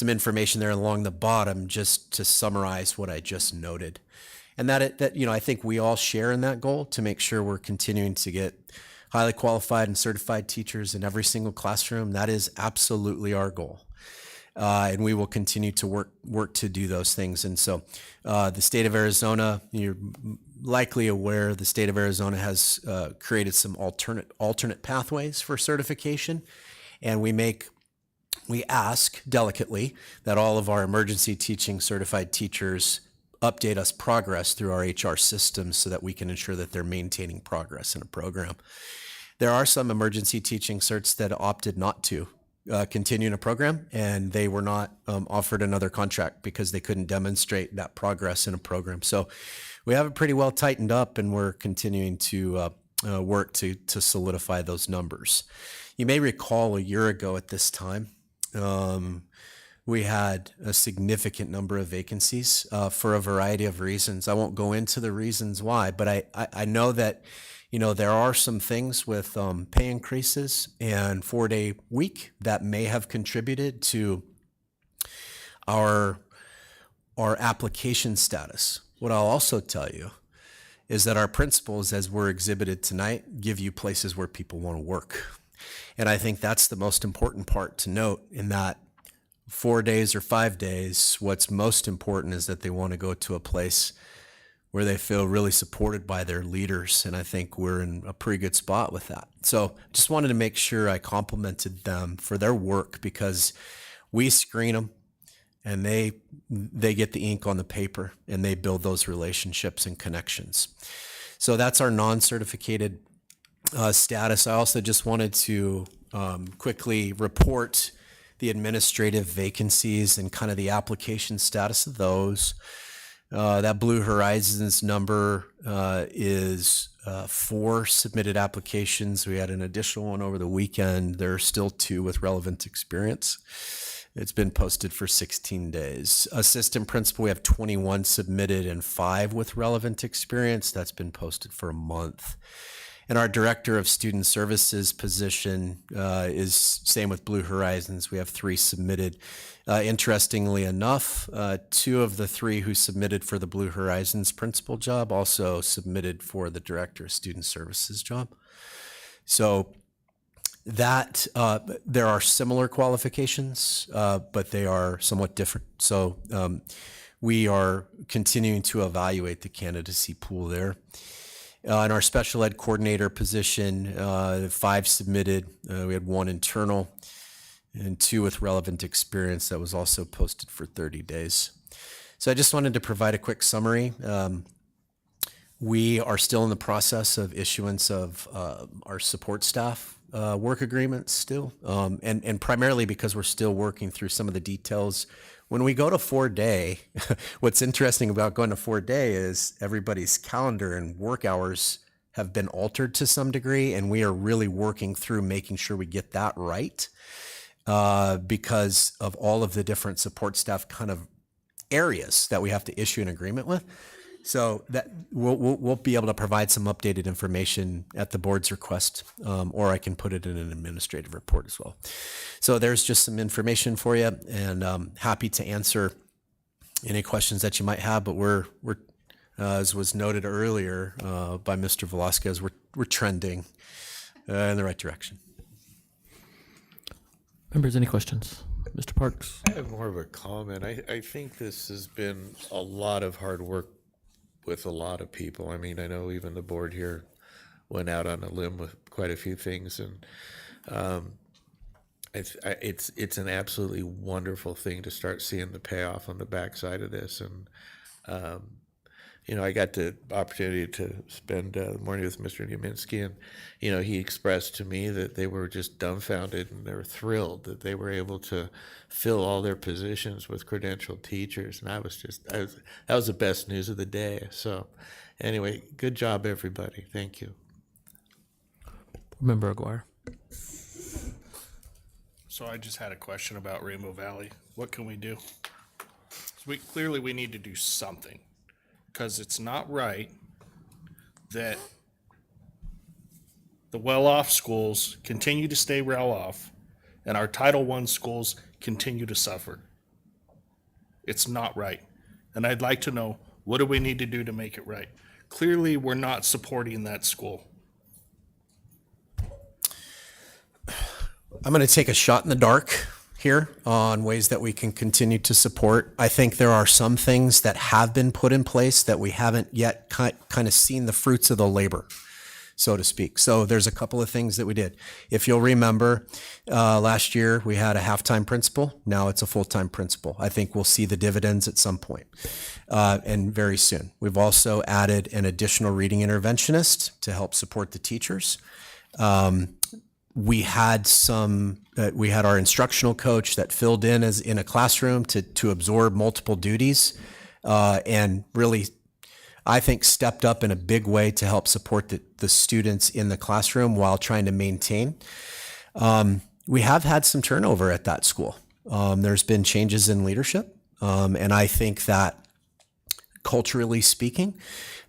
information there along the bottom just to summarize what I just noted. And that I think we all share in that goal to make sure we're continuing to get highly qualified and certified teachers in every single classroom. That is absolutely our goal. And we will continue to work to do those things. And so the state of Arizona, likely aware, the state of Arizona has created some alternate pathways for certification, and we ask delicately that all of our emergency teaching certified teachers update us progress through our HR system so that we can ensure that they're maintaining progress in a program. There are some emergency teaching certs that opted not to continue in a program, and they were not offered another contract because they couldn't demonstrate that progress in a program. So we have it pretty well tightened up, and we're continuing to work to solidify those numbers. You may recall a year ago at this time, we had a significant number of vacancies for a variety of reasons. I won't go into the reasons why, but I know that there are some things with pay increases and 4-day week that may have contributed to our application status. What I'll also tell you is that our principals, as we're exhibited tonight, give you places where people want to work. And I think that's the most important part to note, in that 4 days or 5 days, what's most important is that they want to go to a place where they feel really supported by their leaders. And I think we're in a pretty good spot with that. So just wanted to make sure I complimented them for their work, because we screen them and they get the ink on the paper and they build those relationships and connections. So that's our non-certificated status. I also just wanted to quickly report the administrative vacancies and kind of the application status of those. That Blue Horizons number is 4 submitted applications. We had an additional one over the weekend. There are still 2 with relevant experience. It's been posted for 16 days. Assistant principal, we have 21 submitted and 5 with relevant experience. That's been posted for a month. And our Director of Student Services position is same with Blue Horizons. We have 3 submitted. Interestingly enough, 2 of the 3 who submitted for the Blue Horizons principal job also submitted for the Director of Student Services job. So that there are similar qualifications, but they are somewhat different. So we are continuing to evaluate the candidacy pool there. In our special ed coordinator position, 5 submitted. We had 1 internal and 2 with relevant experience that was also posted for 30 days. So I just wanted to provide a quick summary. We are still in the process of issuance of our support staff work agreements still, and primarily because we're still working through some of the details. When we go to 4-day, what's interesting about going to 4-day is everybody's calendar and work hours have been altered to some degree, and we are really working through making sure we get that right because of all of the different support staff kind of areas that we have to issue an agreement with. So that we'll be able to provide some updated information at the board's request, or I can put it in an administrative report as well. So there's just some information for you, and happy to answer any questions that you might have. But we're as was noted earlier by Mr. Velasquez, we're trending in the right direction. Members, any questions? Mr. Parks? I have more of a comment. I think this has been a lot of hard work with a lot of people. I mean, I know even the board here went out on a limb with quite a few things, and it's an absolutely wonderful thing to start seeing the payoff on the backside of this. And I got the opportunity to spend the morning with Mr. Neminsky, and he expressed to me that they were just dumbfounded and they were thrilled that they were able to fill all their positions with credentialed teachers, and that was the best news of the day. So anyway, good job everybody. Thank you. Member Aguirre. So I just had a question about Rainbow Valley. What can we do? Clearly we need to do something, because it's not right that the well-off schools continue to stay well-off and our Title I schools continue to suffer. It's not right. And I'd like to know, what do we need to do to make it right? Clearly, we're not supporting that school. I'm going to take a shot in the dark here on ways that we can continue to support. I think there are some things that have been put in place that we haven't yet kind of seen the fruits of the labor, so to speak. So there's a couple of things that we did. If you'll remember, last year we had a half-time principal. Now it's a full-time principal. I think we'll see the dividends at some point, and very soon. We've also added an additional reading interventionist to help support the teachers. We had our instructional coach that filled in as in a classroom to absorb multiple duties, and really, I think, stepped up in a big way to help support the students in the classroom while trying to maintain. We have had some turnover at that school. There's been changes in leadership, and I think that culturally speaking,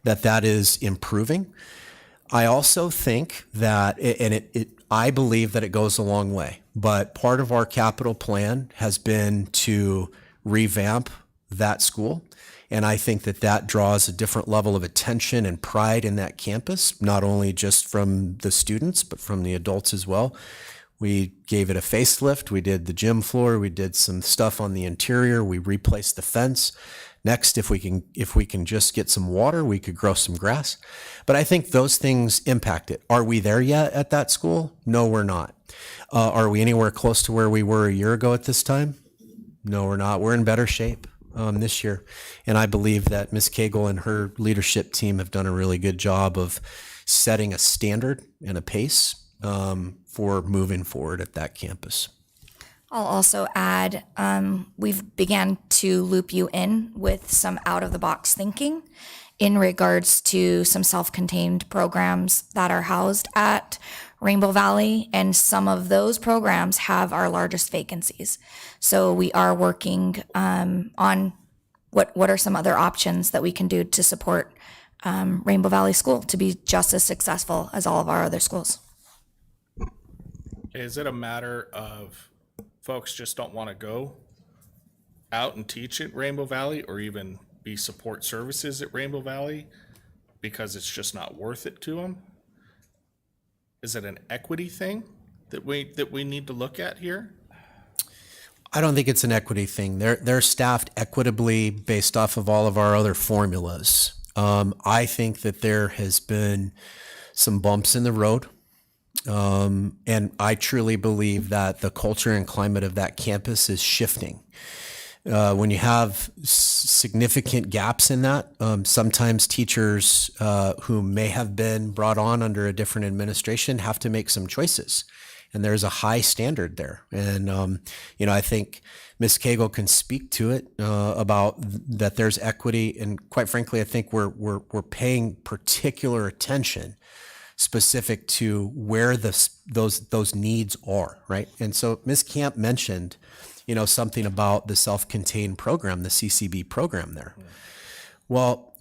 that is improving. I also think that, and I believe that it goes a long way, but part of our capital plan has been to revamp that school. And I think that draws a different level of attention and pride in that campus, not only just from the students, but from the adults as well. We gave it a facelift. We did the gym floor. We did some stuff on the interior. We replaced the fence. Next, if we can just get some water, we could grow some grass. But I think those things impact it. Are we there yet at that school? No, we're not. Are we anywhere close to where we were a year ago at this time? No, we're not. We're in better shape this year. And I believe that Ms. Cagle and her leadership team have done a really good job of setting a standard and a pace for moving forward at that campus. I'll also add, we've began to loop you in with some out-of-the-box thinking in regards to some self-contained programs that are housed at Rainbow Valley, and some of those programs have our largest vacancies. So we are working on what are some other options that we can do to support Rainbow Valley School to be just as successful as all of our other schools. Is it a matter of folks just don't want to go out and teach at Rainbow Valley or even be support services at Rainbow Valley because it's just not worth it to them? Is it an equity thing that we need to look at here? I don't think it's an equity thing. They're staffed equitably based off of all of our other formulas. I think that there has been some bumps in the road. And I truly believe that the culture and climate of that campus is shifting. When you have significant gaps in that, sometimes teachers who may have been brought on under a different administration have to make some choices. And there's a high standard there. And, I think Ms. Cagle can speak to it about that there's equity. And quite frankly, I think we're paying particular attention specific to where those needs are, right? And so Ms. Camp mentioned, something about the self-contained program, the CCB program there. Well,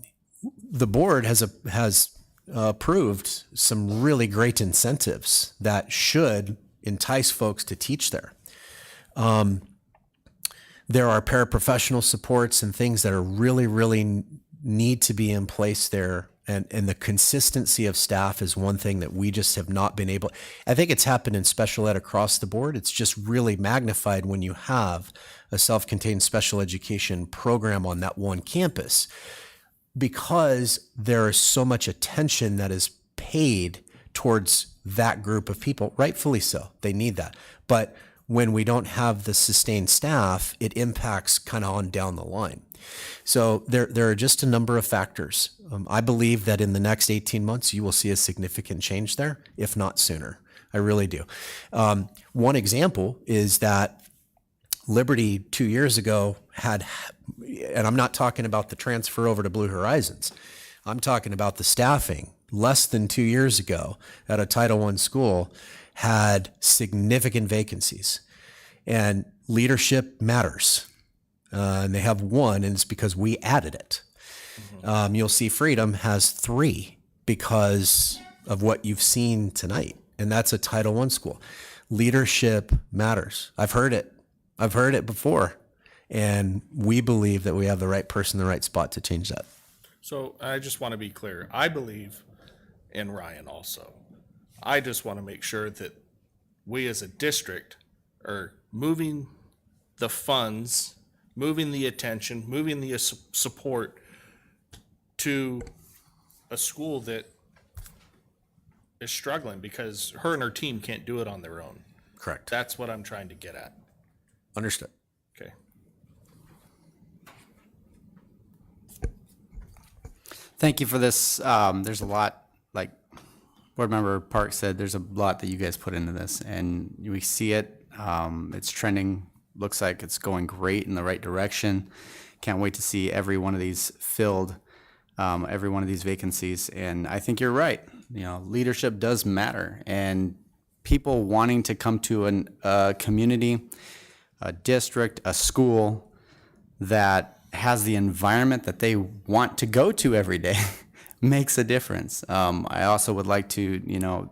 the board has approved some really great incentives that should entice folks to teach there. There are paraprofessional supports and things that are really need to be in place there. And the consistency of staff is one thing that we just have not been able. I think it's happened in special ed across the board. It's just really magnified when you have a self-contained special education program on that one campus, because there is so much attention that is paid towards that group of people, rightfully so. They need that. But when we don't have the sustained staff, it impacts kind of on down the line. So there are just a number of factors. I believe that in the next 18 months, you will see a significant change there, if not sooner. I really do. One example is that Liberty 2 years ago had, and I'm not talking about the transfer over to Blue Horizons, I'm talking about the staffing, less than 2 years ago at a Title I school had significant vacancies. And leadership matters. And they have one, and it's because we added it. You'll see Freedom has 3 because of what you've seen tonight, and that's a Title I school. Leadership matters. I've heard it before, and we believe that we have the right person in the right spot to change that. So I just want to be clear. I believe in Ryan also. I just want to make sure that we as a district are moving the funds, moving the attention, moving the support to a school that is struggling because her and her team can't do it on their own. Correct. That's what I'm trying to get at. Understood. Okay. Thank you for this. There's a lot, like Board Member Park said, there's a lot that you guys put into this, and we see it. It's trending. Looks like it's going great in the right direction. Can't wait to see every one of these filled, every one of these vacancies. And I think you're right. You know, leadership does matter, and people wanting to come to a community, a district, a school that has the environment that they want to go to every day makes a difference. I also would like to,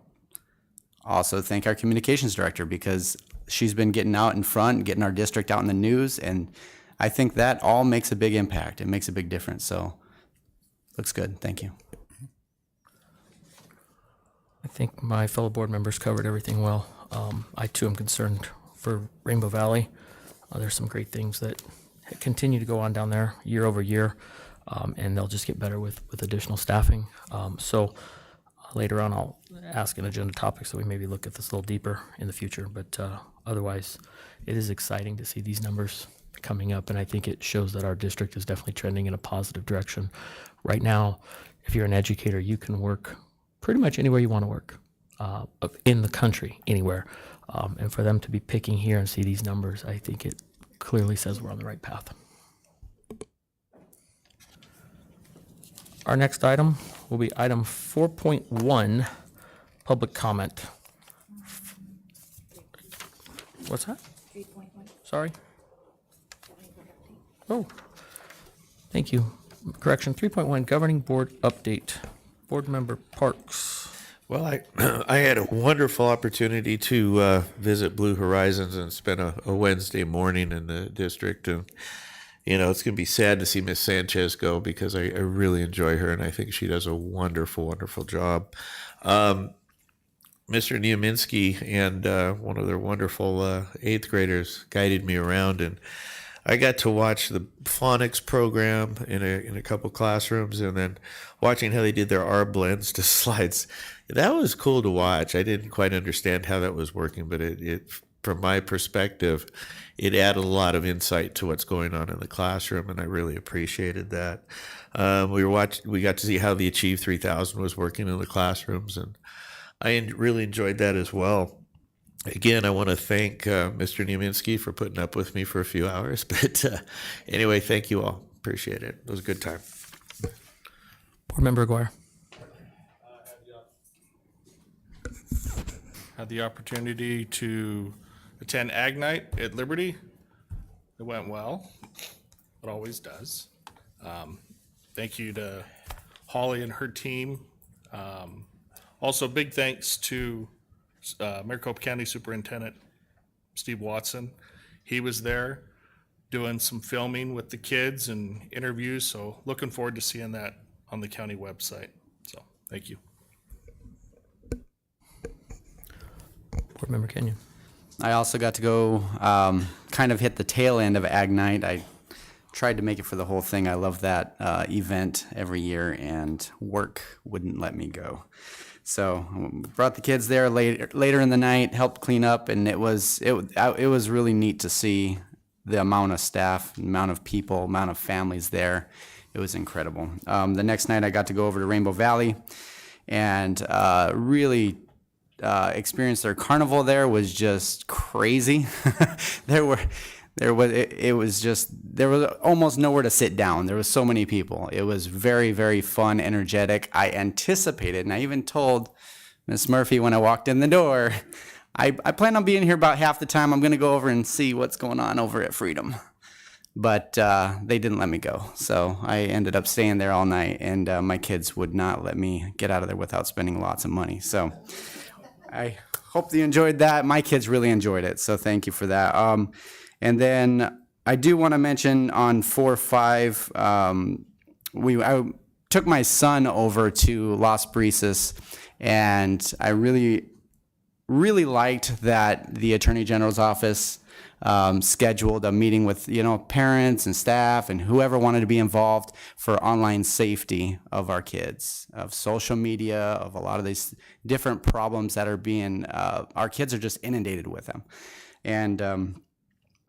also thank our communications director, because she's been getting out in front, getting our district out in the news, and I think that all makes a big impact. It makes a big difference. So looks good. Thank you. I think my fellow board members covered everything well. I too am concerned for Rainbow Valley. There's some great things that continue to go on down there year over year, and they'll just get better with additional staffing. So later on, I'll ask an agenda topic so we maybe look at this a little deeper in the future. But otherwise, it is exciting to see these numbers coming up, and I think it shows that our district is definitely trending in a positive direction. Right now, if you're an educator, you can work pretty much anywhere you want to work in the country, anywhere. And for them to be picking here and see these numbers, I think it clearly says we're on the right path. Our next item will be item 4.1, public comment. What's that? 3.1. Sorry. Oh, thank you. Correction, 3.1, governing board update. Board Member Parks. Well, I had a wonderful opportunity to visit Blue Horizons and spend a Wednesday morning in the district. And, it's going to be sad to see Miss Sanchez go, because I really enjoy her, and I think she does a wonderful, wonderful job. Mr. Nieminski and one of their wonderful eighth graders guided me around, and I got to watch the phonics program in a couple classrooms, and then watching how they did their R blends to slides. That was cool to watch. I didn't quite understand how that was working, but it from my perspective, it added a lot of insight to what's going on in the classroom, and I really appreciated that. We got to see how the Achieve 3000 was working in the classrooms, and I really enjoyed that as well. Again, I want to thank Mr. Nieminski for putting up with me for a few hours. But anyway, thank you all. Appreciate it. It was a good time. Board Member Aguirre. Had the opportunity to attend Ag Night at Liberty. It went well. It always does. Thank you to Holly and her team. Also, big thanks to Maricopa County Superintendent Steve Watson. He was there doing some filming with the kids and interviews, so looking forward to seeing that on the county website. So thank you. Board Member Kenyon. I also got to go kind of hit the tail end of Ag Night. I tried to make it for the whole thing. I love that event every year, and work wouldn't let me go. So brought the kids there later in the night, helped clean up, and it was really neat to see the amount of staff, amount of people, amount of families there. It was incredible. The next night I got to go over to Rainbow Valley and really experience their carnival. There was just crazy. There was almost nowhere to sit down. There was so many people. It was very, very fun, energetic. I anticipated, and I even told Miss Murphy when I walked in the door, I plan on being here about half the time. I'm going to go over and see what's going on over at Freedom. But they didn't let me go. So I ended up staying there all night, and my kids would not let me get out of there without spending lots of money. So I hope you enjoyed that. My kids really enjoyed it, so thank you for that. And then I do want to mention on 4-5, I took my son over to Las Brisas, and I really really liked that the Attorney General's office scheduled a meeting with, parents and staff and whoever wanted to be involved for online safety of our kids, of social media, of a lot of these different problems that are being, our kids are just inundated with them. And,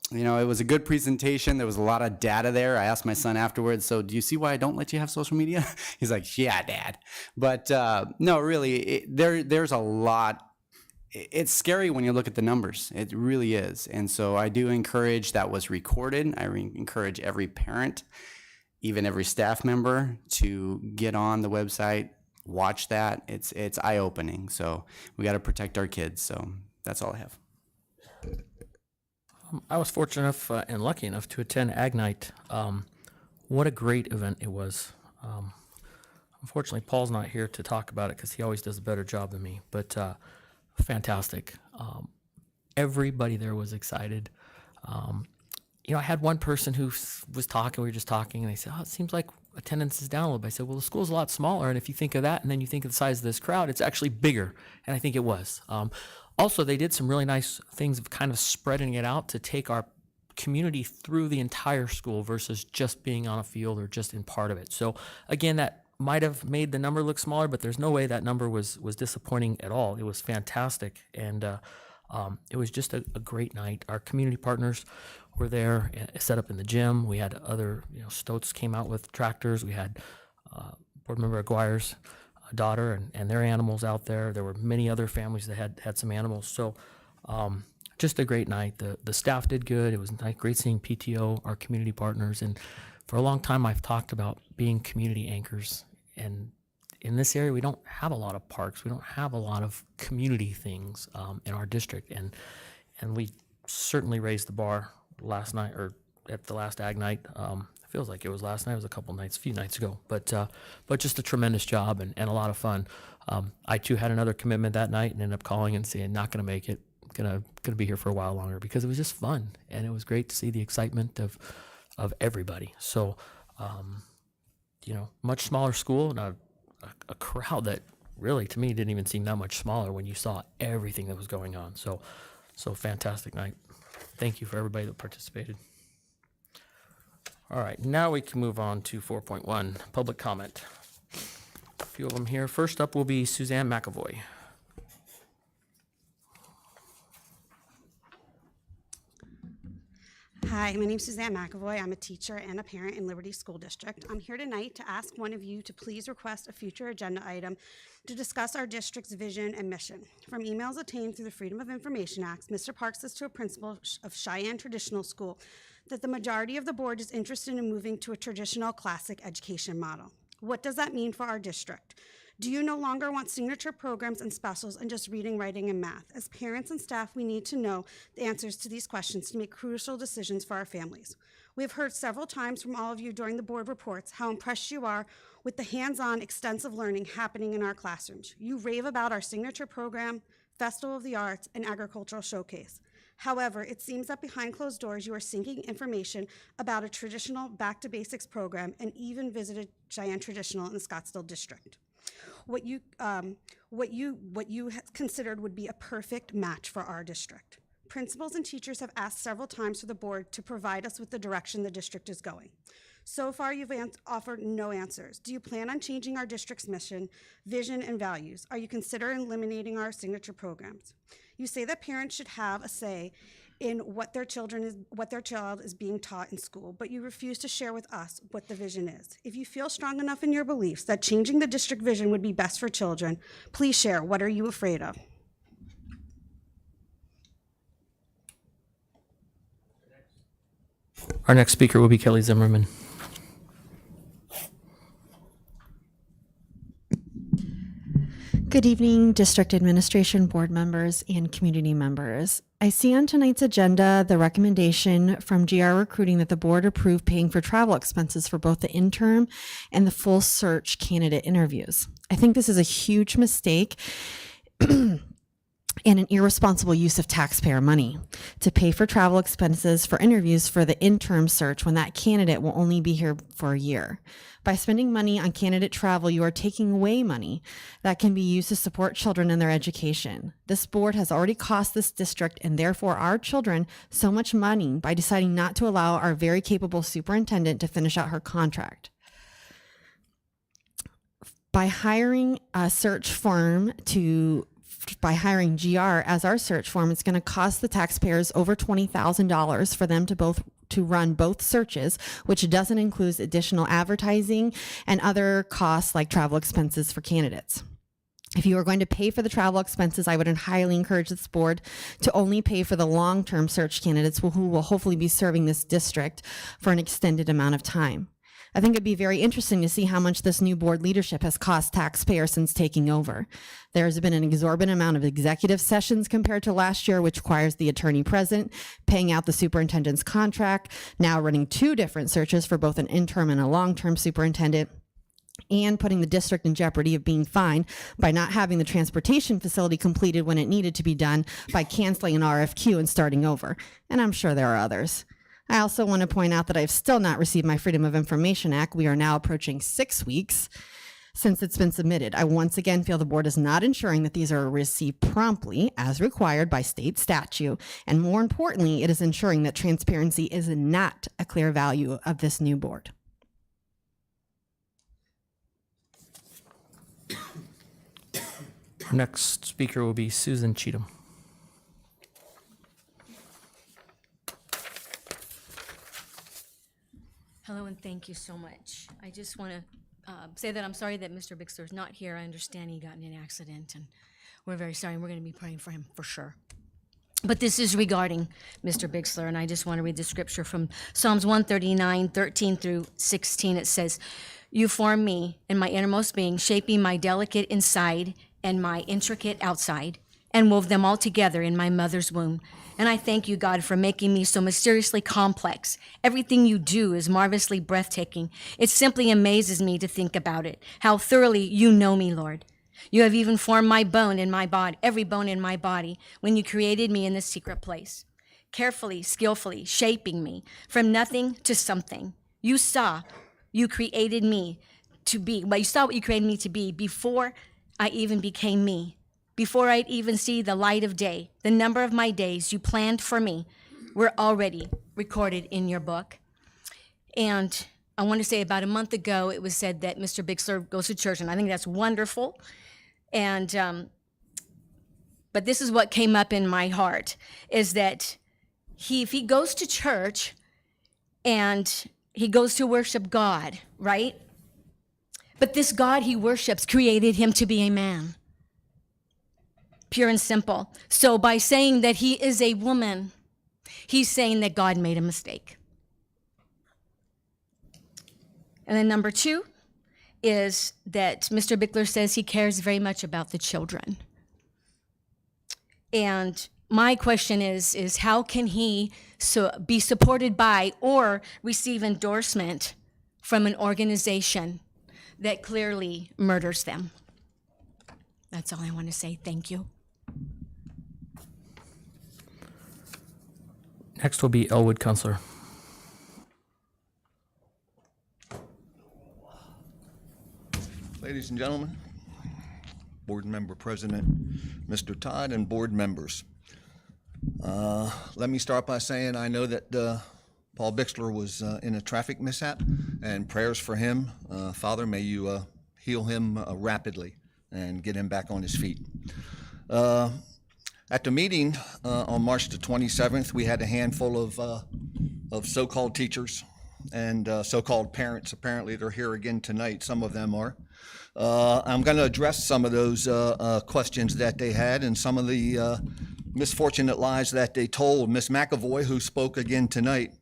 it was a good presentation. There was a lot of data there. I asked my son afterwards, so do you see why I don't let you have social media? He's like, yeah, Dad. But no, really, there's a lot. It's scary when you look at the numbers. It really is. And so I do encourage, that was recorded. I encourage every parent, even every staff member, to get on the website, watch that. It's eye-opening. So we got to protect our kids. So that's all I have. I was fortunate enough and lucky enough to attend Ag Night. What a great event it was. Unfortunately, Paul's not here to talk about it because he always does a better job than me, but fantastic. Everybody there was excited. I had one person who was talking, we were just talking, and they said, it seems like attendance is down a little bit. I said, well, the school's a lot smaller, and if you think of that and then you think of the size of this crowd, it's actually bigger, and I think it was. Also, they did some really nice things of kind of spreading it out to take our community through the entire school versus just being on a field or just in part of it. So again, that might have made the number look smaller, but there's no way that number was disappointing at all. It was fantastic, and it was just a great night. Our community partners were there, set up in the gym. We had other, Stotts came out with tractors. We had Board Member Aguirre's daughter and their animals out there. There were many other families that had some animals. So just a great night. The staff did good. It was great seeing PTO, our community partners. And for a long time, I've talked about being community anchors. And in this area, we don't have a lot of parks. We don't have a lot of community things in our district. And we certainly raised the bar last night, or at the last Ag Night. It feels like it was last night. It was a few nights ago. But just a tremendous job and a lot of fun. I too had another commitment that night and ended up calling and saying, not going to make it. Gonna be here for a while longer, because it was just fun and it was great to see the excitement of everybody. So, much smaller school and a crowd that really, to me, didn't even seem that much smaller when you saw everything that was going on. So fantastic night. Thank you for everybody that participated. All right, now we can move on to 4.1, public comment. A few of them here. First up will be Suzanne McAvoy. Hi, my name is Suzanne McAvoy. I'm a teacher and a parent in Liberty School District. I'm here tonight to ask one of you to please request a future agenda item to discuss our district's vision and mission. From emails obtained through the Freedom of Information Act, Mr. Parks says to a principal of Cheyenne Traditional School that the majority of the board is interested in moving to a traditional classic education model. What does that mean for our district? Do you no longer want signature programs and specials and just reading, writing, and math? As parents and staff, we need to know the answers to these questions to make crucial decisions for our families. We have heard several times from all of you during the board reports how impressed you are with the hands-on extensive learning happening in our classrooms. You rave about our signature program, Festival of the Arts, and Agricultural Showcase. However, it seems that behind closed doors, you are seeking information about a traditional Back to Basics program and even visited Cheyenne Traditional in the Scottsdale District. What you considered would be a perfect match for our district. Principals and teachers have asked several times for the board to provide us with the direction the district is going. So far, you've offered no answers. Do you plan on changing our district's mission, vision, and values? Are you considering eliminating our signature programs? You say that parents should have a say in what their child is being taught in school, but you refuse to share with us what the vision is. If you feel strong enough in your beliefs that changing the district vision would be best for children, please share. What are you afraid of? Our next speaker will be Kelly Zimmerman. Good evening, district administration, board members, and community members. I see on tonight's agenda the recommendation from GR Recruiting that the board approve paying for travel expenses for both the interim and the full search candidate interviews. I think this is a huge mistake. and an irresponsible use of taxpayer money to pay for travel expenses for interviews for the interim search when that candidate will only be here for a year. By spending money on candidate travel, you are taking away money that can be used to support children in their education. This board has already cost this district and therefore our children so much money by deciding not to allow our very capable superintendent to finish out her contract. By hiring a search firm by hiring GR as our search firm, it's going to cost the taxpayers over $20,000 for them to run both searches, which doesn't include additional advertising and other costs like travel expenses for candidates. If you are going to pay for the travel expenses, I would highly encourage this board to only pay for the long-term search candidates who will hopefully be serving this district for an extended amount of time. I think it'd be very interesting to see how much this new board leadership has cost taxpayers since taking over. There's been an exorbitant amount of executive sessions compared to last year, which requires the attorney present, paying out the superintendent's contract, now running 2 different searches for both an interim and a long-term superintendent, and putting the district in jeopardy of being fined by not having the transportation facility completed when it needed to be done by canceling an RFQ and starting over. And I'm sure there are others. I also want to point out that I've still not received my Freedom of Information Act. We are now approaching 6 weeks since it's been submitted. I once again feel the board is not ensuring that these are received promptly as required by state statute. And more importantly, it is ensuring that transparency is not a clear value of this new board. Our next speaker will be Susan Cheatham. Hello, and thank you so much. I just want to say that I'm sorry that Mr. Bixler is not here. I understand he got in an accident, and we're very sorry, and we're going to be praying for him for sure. But this is regarding Mr. Bixler, and I just want to read the scripture from Psalms 139, 13 through 16. It says, "You formed me in my innermost being, shaping my delicate inside and my intricate outside, and wove them all together in my mother's womb. And I thank you, God, for making me so mysteriously complex. Everything you do is marvelously breathtaking. It simply amazes me to think about it, how thoroughly you know me, Lord. You have even formed my bone in my body, every bone in my body, when you created me in the secret place, carefully, skillfully shaping me from nothing to something. You saw you created me to be, but you saw what you created me to be before I even became me. Before I'd even see the light of day, the number of my days you planned for me were already recorded in your book." And I want to say about a month ago, it was said that Mr. Bixler goes to church, and I think that's wonderful. And but this is what came up in my heart, is that if he goes to church and he goes to worship God, right? But this God he worships created him to be a man. Pure and simple. So by saying that he is a woman, he's saying that God made a mistake. And then number 2 is that Mr. Bixler says he cares very much about the children. And my question is how can he be supported by or receive endorsement from an organization that clearly murders them? That's all I want to say. Thank you. Next will be Elwood Counselor. Ladies and gentlemen, Board Member President Mr. Todd and board members. Let me start by saying I know that Paul Bixler was in a traffic mishap, and prayers for him. Father, may you heal him rapidly and get him back on his feet. At the meeting on March the 27th, we had a handful of so-called teachers and so-called parents. Apparently they're here again tonight, some of them are. I'm going to address some of those questions that they had and some of the misfortunate lies that they told. Ms. McAvoy, who spoke again tonight,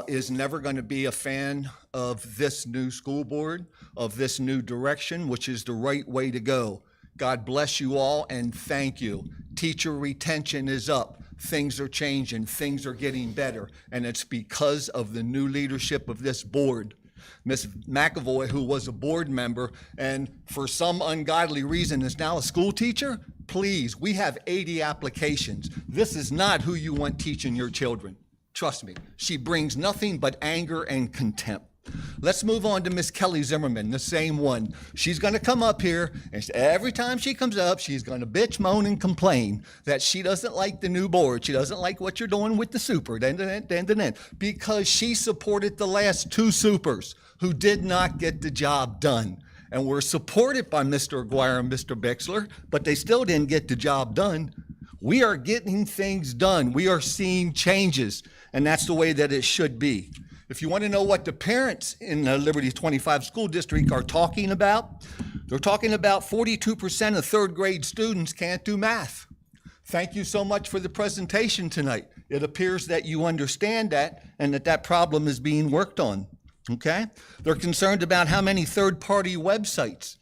is never going to be a fan of this new school board, of this new direction, which is the right way to go. God bless you all and thank you. Teacher retention is up. Things are changing. Things are getting better. And it's because of the new leadership of this board. Ms. McAvoy, who was a board member and for some ungodly reason is now a school teacher, please, we have 80 applications. This is not who you want teaching your children. Trust me, she brings nothing but anger and contempt. Let's move on to Miss Kelly Zimmerman, the same one. She's going to come up here, and every time she comes up, she's going to bitch, moan, and complain that she doesn't like the new board. She doesn't like what you're doing with the superintendent, because she supported the last two supers who did not get the job done. And were supported by Mr. Aguirre and Mr. Bixler, but they still didn't get the job done. We are getting things done. We are seeing changes, and that's the way that it should be. If you want to know what the parents in the Liberty 25 school district are talking about, they're talking about 42% of third grade students can't do math. Thank you so much for the presentation tonight. It appears that you understand that and that that problem is being worked on, okay? They're concerned about how many third-party websites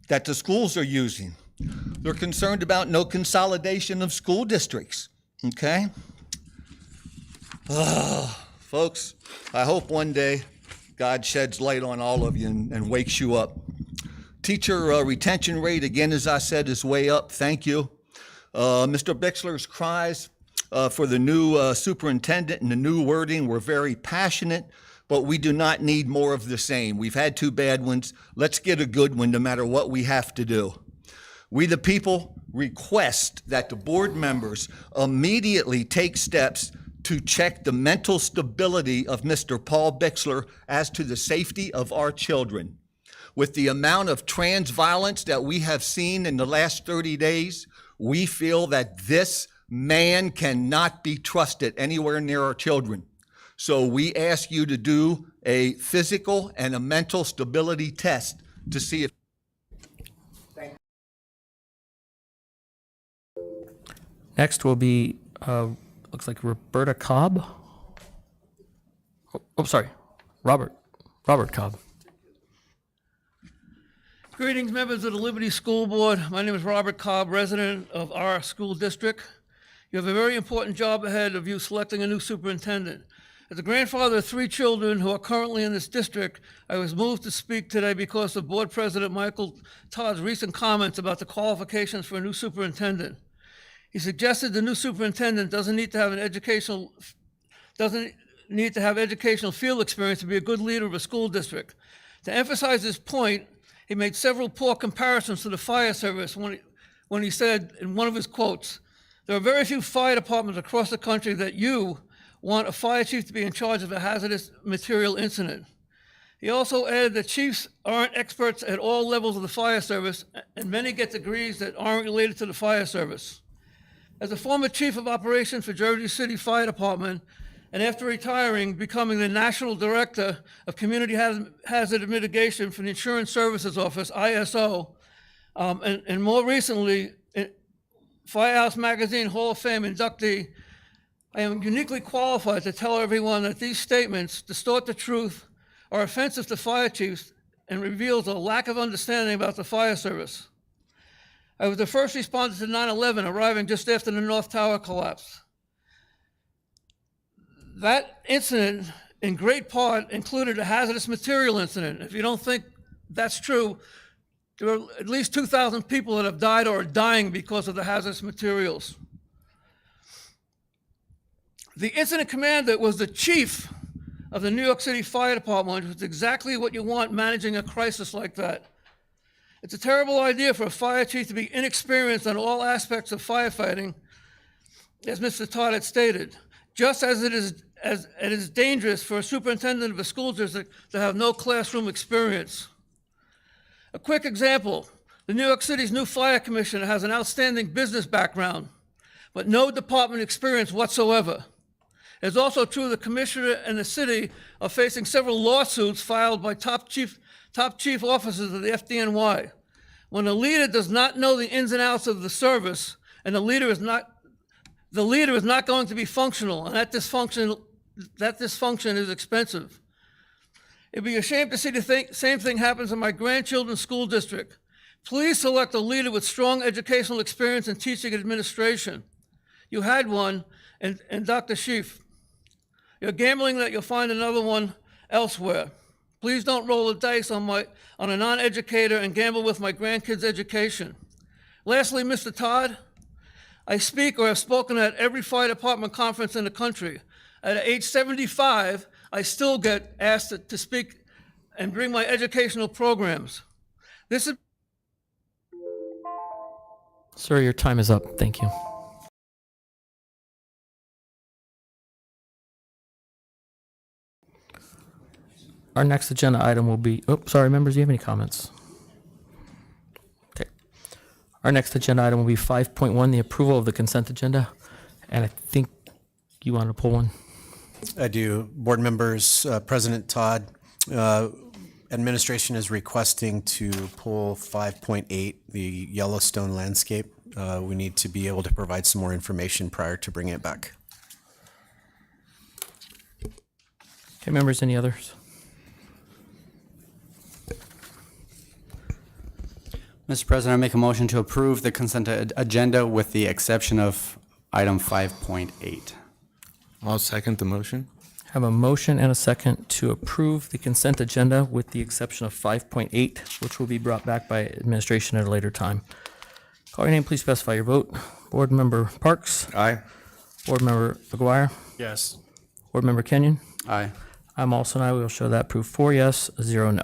that the schools are using. They're concerned about no consolidation of school districts, okay? Folks, I hope one day God sheds light on all of you and wakes you up. Teacher retention rate, again, as I said, is way up. Thank you. Mr. Bixler's cries for the new superintendent and the new wording were very passionate, but we do not need more of the same. We've had two bad ones. Let's get a good one no matter what we have to do. We, the people, request that the board members immediately take steps to check the mental stability of Mr. Paul Bixler as to the safety of our children. With the amount of trans violence that we have seen in the last 30 days, we feel that this man cannot be trusted anywhere near our children. So we ask you to do a physical and a mental stability test to see if. Next will be, looks like Roberta Cobb. Oh, sorry, Robert Cobb. Greetings, members of the Liberty School Board. My name is Robert Cobb, resident of our school district. You have a very important job ahead of you selecting a new superintendent. As a grandfather of 3 children who are currently in this district, I was moved to speak today because of Board President Michael Todd's recent comments about the qualifications for a new superintendent. He suggested the new superintendent doesn't need to have educational field experience to be a good leader of a school district. To emphasize this point, he made several poor comparisons to the fire service when he said in one of his quotes, "There are very few fire departments across the country that you want a fire chief to be in charge of a hazardous material incident." He also added that chiefs aren't experts at all levels of the fire service, and many get degrees that aren't related to the fire service. As a former chief of operations for Jersey City Fire Department, and after retiring, becoming the National Director of Community Hazard Mitigation for the Insurance Services Office, ISO, and more recently, Firehouse Magazine Hall of Fame inductee, I am uniquely qualified to tell everyone that these statements distort the truth, are offensive to fire chiefs, and reveals a lack of understanding about the fire service. I was the first responder to 9/11, arriving just after the North Tower collapsed. That incident, in great part, included a hazardous material incident. If you don't think that's true, there are at least 2,000 people that have died or are dying because of the hazardous materials. The incident commander was the chief of the New York City Fire Department, which is exactly what you want managing a crisis like that. It's a terrible idea for a fire chief to be inexperienced on all aspects of firefighting, as Mr. Todd had stated, just as it is dangerous for a superintendent of a school district to have no classroom experience. A quick example, the New York City's new fire commissioner has an outstanding business background, but no department experience whatsoever. It's also true the commissioner and the city are facing several lawsuits filed by top chief officers of the FDNY. When a leader does not know the ins and outs of the service, and the leader is not going to be functional, and that dysfunction is expensive. It'd be a shame to see the same thing happens in my grandchildren's school district. Please select a leader with strong educational experience in teaching administration. You had one, and Dr. Schief. You're gambling that you'll find another one elsewhere. Please don't roll the dice on a non-educator and gamble with my grandkids' education. Lastly, Mr. Todd, I speak or have spoken at every fire department conference in the country. At age 75, I still get asked to speak and bring my educational programs. This is Sir, your time is up. Thank you. Our next agenda item will be, sorry, members, do you have any comments? Okay. Our next agenda item will be 5.1, the approval of the consent agenda. And I think you want to pull one. I do. Board members, President Todd, administration is requesting to pull 5.8, the Yellowstone landscape. We need to be able to provide some more information prior to bringing it back. Okay, members, any others? Mr. President, I make a motion to approve the consent agenda with the exception of item 5.8. I'll second the motion. Have a motion and a second to approve the consent agenda with the exception of 5.8, which will be brought back by administration at a later time. Call your name, please specify your vote. Board Member Parks? Aye. Board Member McGuire? Yes. Board Member Kenyon? Aye. I'm also an aye. We will show that approved 4 yes, 0 no.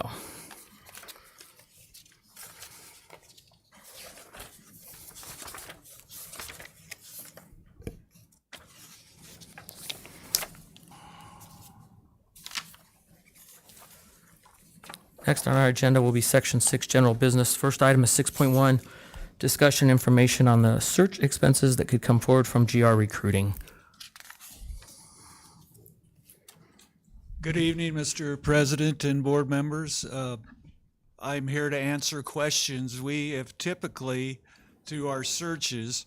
Next on our agenda will be Section 6, General Business. First item is 6.1, discussion information on the search expenses that could come forward from GR Recruiting. Good evening, Mr. President and board members. I'm here to answer questions. We have typically, through our searches,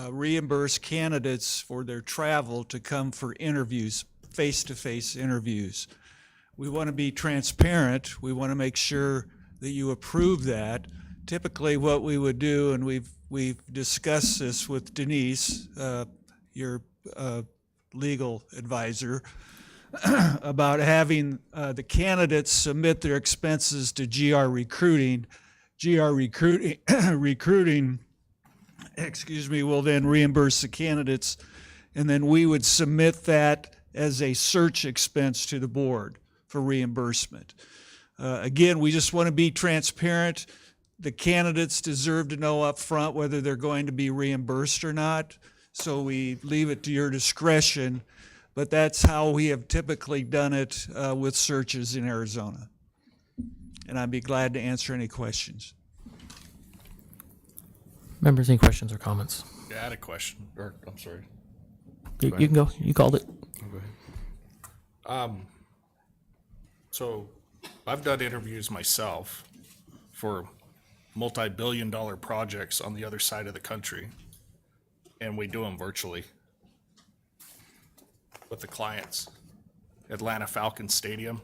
reimbursed candidates for their travel to come for interviews, face-to-face interviews. We want to be transparent. We want to make sure that you approve that. Typically what we would do, and we've discussed this with Denise, your legal advisor, about having the candidates submit their expenses to GR Recruiting. Recruiting, excuse me, will then reimburse the candidates, and then we would submit that as a search expense to the board for reimbursement. Again, we just want to be transparent. The candidates deserve to know up front whether they're going to be reimbursed or not, so we leave it to your discretion, but that's how we have typically done it with searches in Arizona. And I'd be glad to answer any questions. Members, any questions or comments? Yeah, I had a question, or I'm sorry. You can go. You called it. So I've done interviews myself for multi-billion-dollar projects on the other side of the country, and we do them virtually with the clients. Atlanta Falcons Stadium,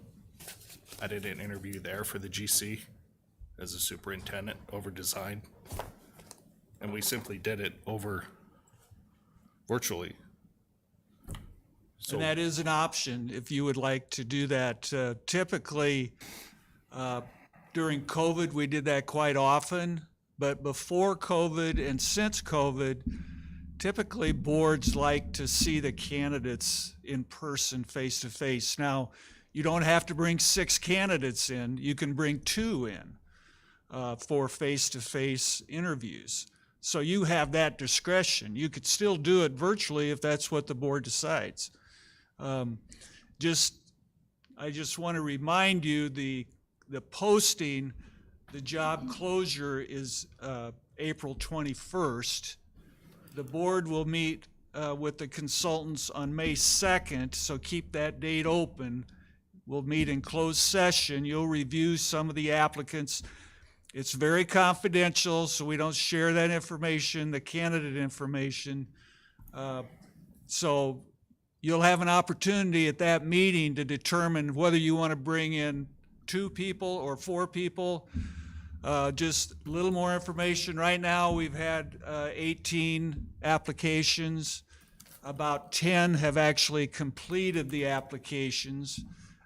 I did an interview there for the GC as a superintendent over design, and we simply did it over virtually. And that is an option if you would like to do that. Typically, during COVID, we did that quite often, but before COVID and since COVID, typically boards like to see the candidates in person, face to face. Now, you don't have to bring 6 candidates in. You can bring 2 in for face-to-face interviews. So you have that discretion. You could still do it virtually if that's what the board decides. I just want to remind you the posting, the job closure is April 21st. The board will meet with the consultants on May 2nd, so keep that date open. We'll meet in closed session. You'll review some of the applicants. It's very confidential, so we don't share that information, the candidate information. So you'll have an opportunity at that meeting to determine whether you want to bring in 2 people or 4 people. Just a little more information. Right now, we've had 18 applications. About 10 have actually completed the applications.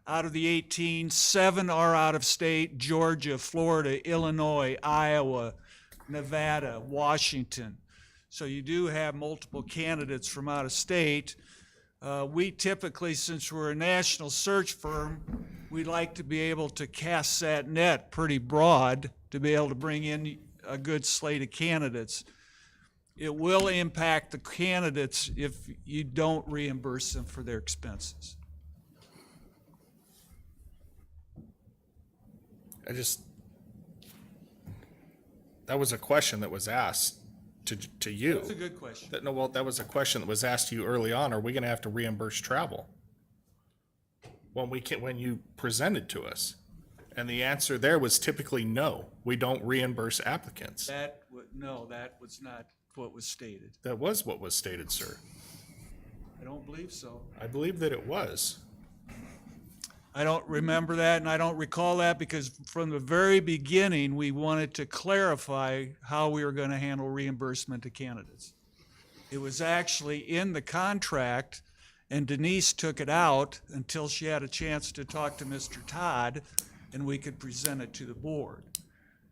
Out of the 18, 7 are out of state: Georgia, Florida, Illinois, Iowa, Nevada, Washington. So you do have multiple candidates from out of state. We typically, since we're a national search firm, we like to be able to cast that net pretty broad to be able to bring in a good slate of candidates. It will impact the candidates if you don't reimburse them for their expenses. That was a question that was asked to you. That's a good question. That was a question that was asked to you early on. Are we gonna have to reimburse travel? When you presented to us. And the answer there was typically no, we don't reimburse applicants. No, that was not what was stated. That was what was stated, sir. I don't believe so. I believe that it was. I don't remember that, and I don't recall that because from the very beginning, we wanted to clarify how we were going to handle reimbursement to candidates. It was actually in the contract, and Denise took it out until she had a chance to talk to Mr. Todd, and we could present it to the board.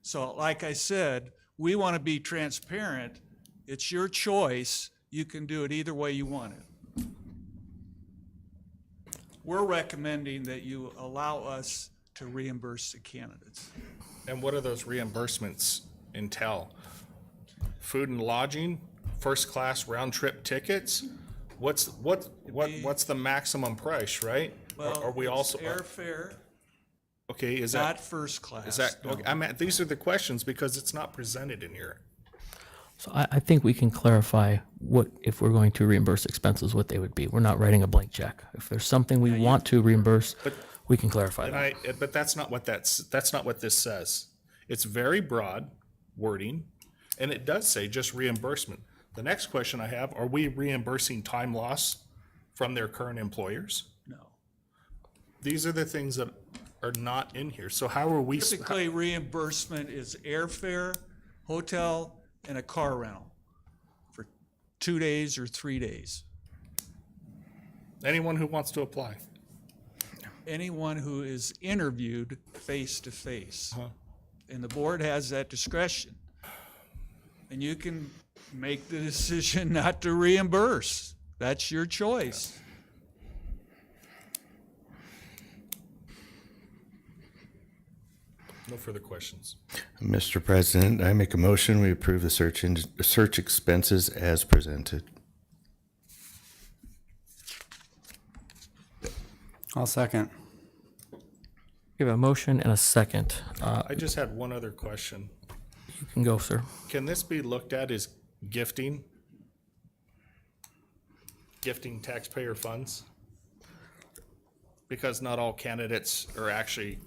So like I said, we want to be transparent. It's your choice. You can do it either way you want it. We're recommending that you allow us to reimburse the candidates. And what do those reimbursements entail? Food and lodging, first class round trip tickets? What's the maximum price, right? Well, are we it's also airfare, okay? Is not that first class. is that no. okay, these are the questions because it's not presented in here. So I think we can clarify what, if we're going to reimburse expenses, what they would be. We're not writing a blank check. If there's something we want to reimburse, we can clarify that. But that's not what that's not what this says. It's very broad wording, and it does say just reimbursement. The next question I have, are we reimbursing time loss from their current employers? No. These are the things that are not in here. So how are we? Typically, reimbursement is airfare, hotel, and a car rental for 2 days or 3 days. Anyone who wants to apply. Anyone who is interviewed face-to-face. And the board has that discretion. And you can make the decision not to reimburse. That's your choice. No further questions. Mr. President, I make a motion, we approve the search expenses as presented. I'll second. We have a motion and a second. I just had one other question. You can go, sir. Can this be looked at as gifting taxpayer funds? Because not all candidates are actually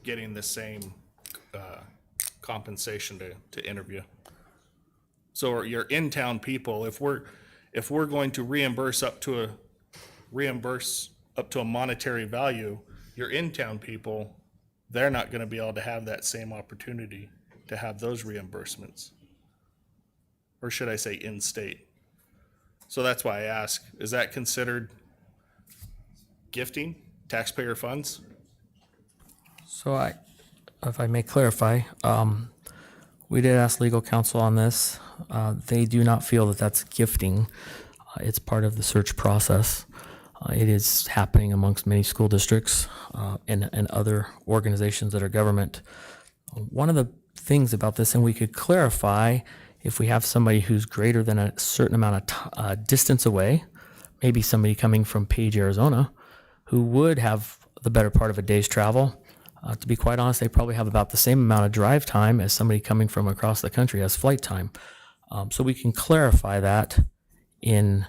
getting the same compensation to interview. So your in-town people, if we're going to reimburse up to a monetary value, your in-town people, they're not going to be able to have that same opportunity to have those reimbursements. Or should I say in-state? So that's why I ask, is that considered gifting taxpayer funds? So if I may clarify, we did ask legal counsel on this. They do not feel that that's gifting. It's part of the search process. It is happening amongst many school districts and other organizations that are government. One of the things about this, and we could clarify if we have somebody who's greater than a certain amount of distance away, maybe somebody coming from Page, Arizona, who would have the better part of a day's travel. To be quite honest, they probably have about the same amount of drive time as somebody coming from across the country has flight time. So we can clarify that in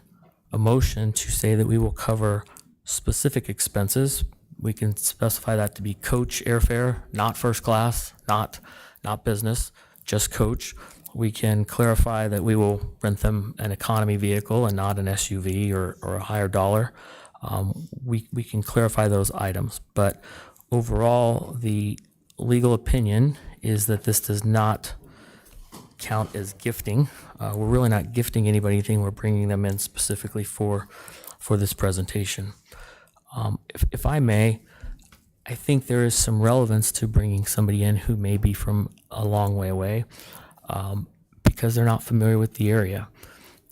a motion to say that we will cover specific expenses. We can specify that to be coach airfare, not first class, not business, just coach. We can clarify that we will rent them an economy vehicle and not an SUV or a higher dollar. We can clarify those items, but overall, the legal opinion is that this does not count as gifting. We're really not gifting anybody anything. We're bringing them in specifically for this presentation. If I may, I think there is some relevance to bringing somebody in who may be from a long way away. because they're not familiar with the area.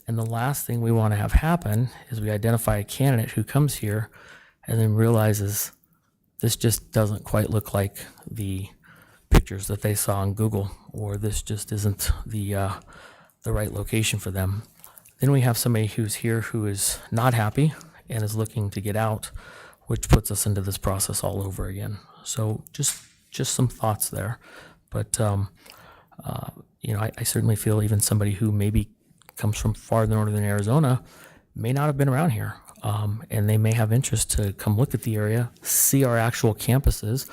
And the last thing we want to have happen is we identify a candidate who comes here and then realizes this just doesn't quite look like the pictures that they saw on Google, or this just isn't the right location for them. Then we have somebody who's here who is not happy and is looking to get out, which puts us into this process all over again. So just some thoughts there. But, I certainly feel even somebody who maybe comes from far northern Arizona may not have been around here. And they may have interest to come look at the area, see our actual campuses.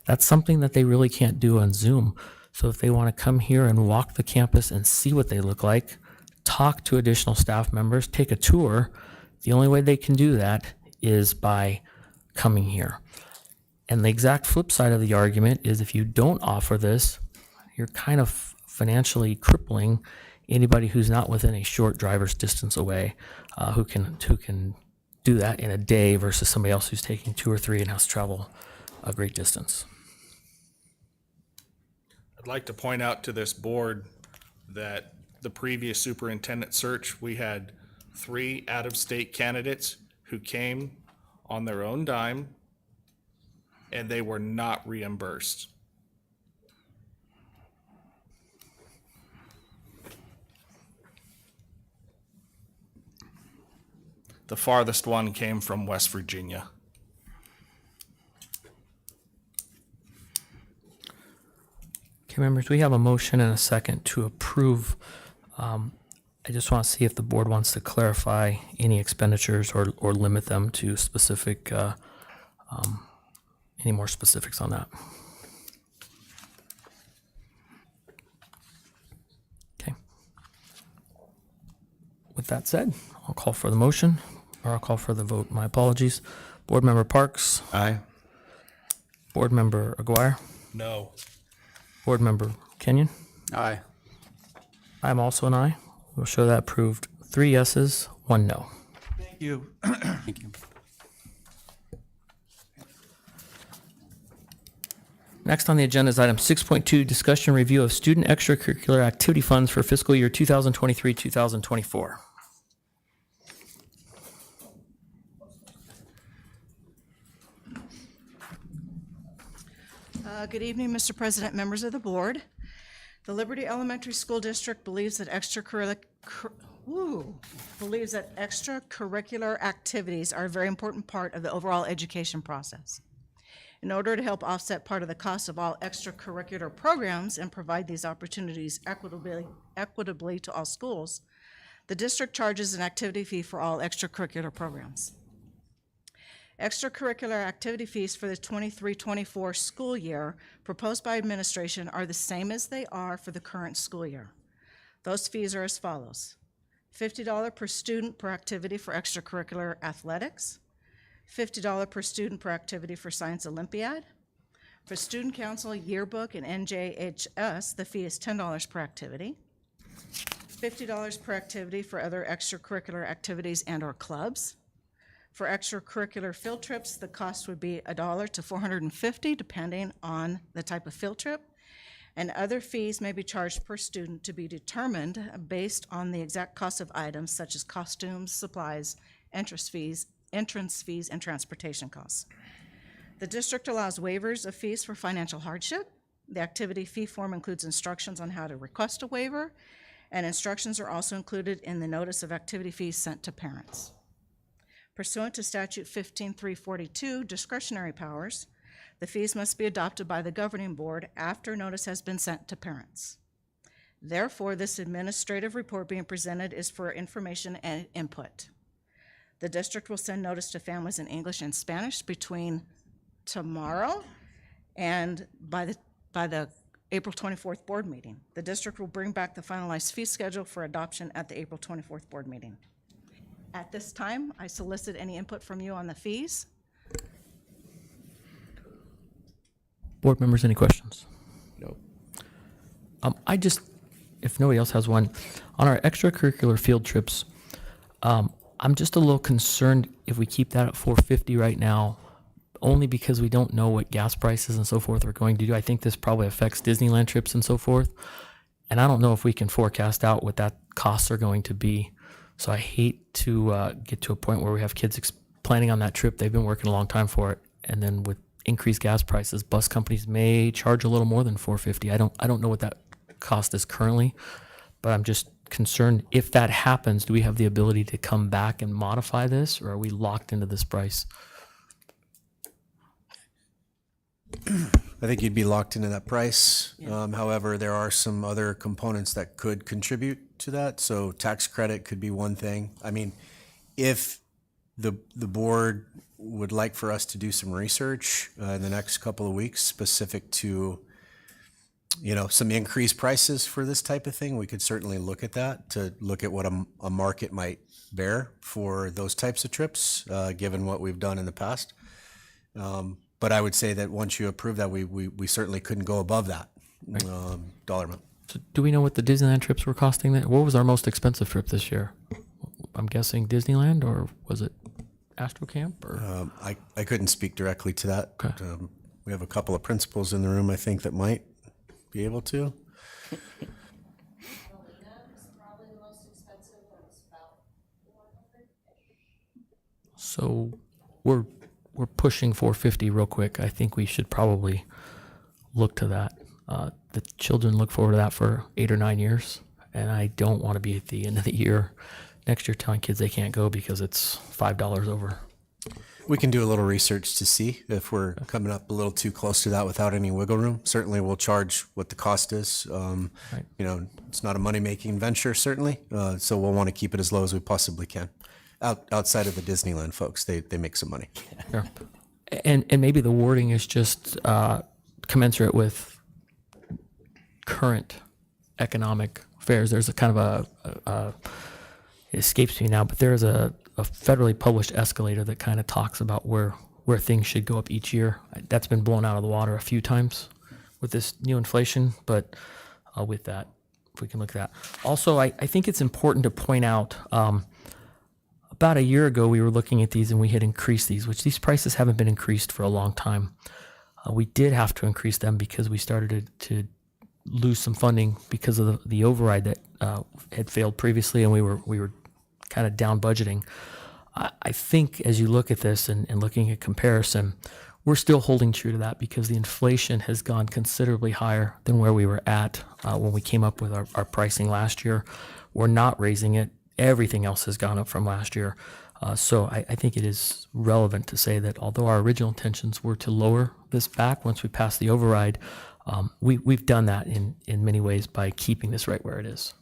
That's something that they really can't do on Zoom. So if they want to come here and walk the campus and see what they look like, talk to additional staff members, take a tour, the only way they can do that is by coming here. And the exact flip side of the argument is if you don't offer this, you're kind of financially crippling anybody who's not within a short driver's distance away, who can do that in a day versus somebody else who's taking 2 or 3 and has to travel a great distance. I'd like to point out to this board that the previous superintendent search, we had 3 out-of-state candidates who came on their own dime, and they were not reimbursed. The farthest one came from West Virginia. Okay, members, we have a motion and a second to approve. I just want to see if the board wants to clarify any expenditures or limit them to specific, any more specifics on that. Okay. With that said, I'll call for the motion, or I'll call for the vote. My apologies. Board Member Parks? Aye. Board Member Aguirre? No. Board Member Kenyon? Aye. I'm also an aye. We'll show that approved. 3 yeses, 1 no. Thank you. Thank you. Next on the agenda is item 6.2, discussion review of student extracurricular activity funds for fiscal year 2023-2024. Good evening, Mr. President, members of the board. The Liberty Elementary School District believes that extracurricular activities are a very important part of the overall education process. In order to help offset part of the cost of all extracurricular programs and provide these opportunities equitably to all schools, the district charges an activity fee for all extracurricular programs. Extracurricular activity fees for the 23-24 school year proposed by administration are the same as they are for the current school year. Those fees are as follows: $50 per student per activity for extracurricular athletics, $50 per student per activity for Science Olympiad. For Student Council, Yearbook, and NJHS, the fee is $10 per activity, $50 per activity for other extracurricular activities and/or clubs. For extracurricular field trips, the cost would be $1 to $450, depending on the type of field trip. And other fees may be charged per student to be determined based on the exact cost of items such as costumes, supplies, entrance fees, and transportation costs. The district allows waivers of fees for financial hardship. The activity fee form includes instructions on how to request a waiver, and instructions are also included in the notice of activity fees sent to parents. Pursuant to Statute 15-342, discretionary powers, the fees must be adopted by the governing board after notice has been sent to parents. Therefore, this administrative report being presented is for information and input. The district will send notice to families in English and Spanish between tomorrow and by the April 24th board meeting. The district will bring back the finalized fee schedule for adoption at the April 24th board meeting. At this time, I solicit any input from you on the fees. Board members, any questions? No. If nobody else has one, on our extracurricular field trips, I'm just a little concerned if we keep that at $450 right now, only because we don't know what gas prices and so forth are going to do. I think this probably affects Disneyland trips and so forth. And I don't know if we can forecast out what that costs are going to be. So I hate to get to a point where we have kids planning on that trip. They've been working a long time for it. And then with increased gas prices, bus companies may charge a little more than $450. I don't know what that cost is currently, but I'm just concerned if that happens, do we have the ability to come back and modify this, or are we locked into this price? I think you'd be locked into that price. However, there are some other components that could contribute to that. So tax credit could be one thing. I mean, if the board would like for us to do some research in the next couple of weeks specific to, some increased prices for this type of thing, we could certainly look at that, to look at what a market might bear for those types of trips, given what we've done in the past. But I would say that once you approve that, we certainly couldn't go above that dollar amount. So do we know what the Disneyland trips were costing? What was our most expensive trip this year? I'm guessing Disneyland, or was it Astro Camp? Or I couldn't speak directly to that. Okay. But, we have a couple of principals in the room, I think, that might be able to. So we're pushing 450 real quick. I think we should probably look to that. The children look forward to that for 8 or 9 years, and I don't want to be at the end of the year next year telling kids they can't go because it's $5 over. We can do a little research to see if we're coming up a little too close to that without any wiggle room. Certainly, we'll charge what the cost is. Right. It's not a money-making venture, certainly, so we'll want to keep it as low as we possibly can. Outside of the Disneyland folks, they make some money. Sure. And maybe the wording is just commensurate with current economic affairs. There's a kind of it escapes me now, but there's a federally published escalator that kind of talks about where things should go up each year. That's been blown out of the water a few times with this new inflation, but with that, if we can look at that. Also, I think it's important to point out, about a year ago, we were looking at these and we had increased these, which these prices haven't been increased for a long time. We did have to increase them because we started to lose some funding because of the override that had failed previously, and we were kind of down budgeting. I think as you look at this and looking at comparison, we're still holding true to that because the inflation has gone considerably higher than where we were at when we came up with our pricing last year. We're not raising it. Everything else has gone up from last year. So I think it is relevant to say that although our original intentions were to lower this back once we pass the override, we've done that in many ways by keeping this right where it is.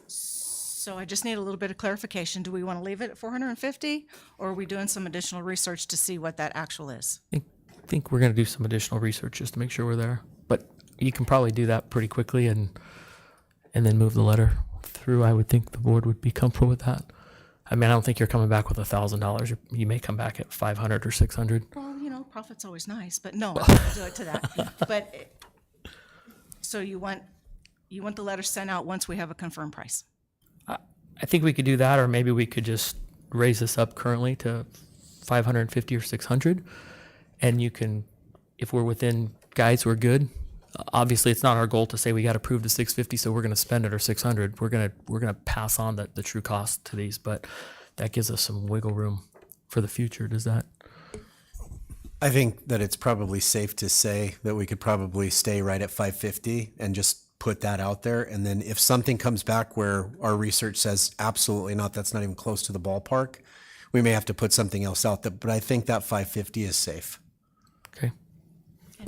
So I just need a little bit of clarification. Do we want to leave it at 450, or are we doing some additional research to see what that actual is? I think we're going to do some additional research just to make sure we're there. But you can probably do that pretty quickly and then move the letter through. I would think the board would be comfortable with that. I mean, I don't think you're coming back with $1,000. You may come back at $500 or $600. Well, profit's always nice, but no, I'm not gonna do it to that. But, so you want the letter sent out once we have a confirmed price? I think we could do that, or maybe we could just raise this up currently to 550 or 600. And you can, if we're within guides, we're good. Obviously, it's not our goal to say we got approved to 650, so we're going to spend it, or 600. We're gonna pass on the true cost to these, but that gives us some wiggle room for the future. Does that? I think that it's probably safe to say that we could probably stay right at 550 and just put that out there. And then if something comes back where our research says absolutely not, that's not even close to the ballpark, we may have to put something else out there. But I think that 550 is safe. Okay. I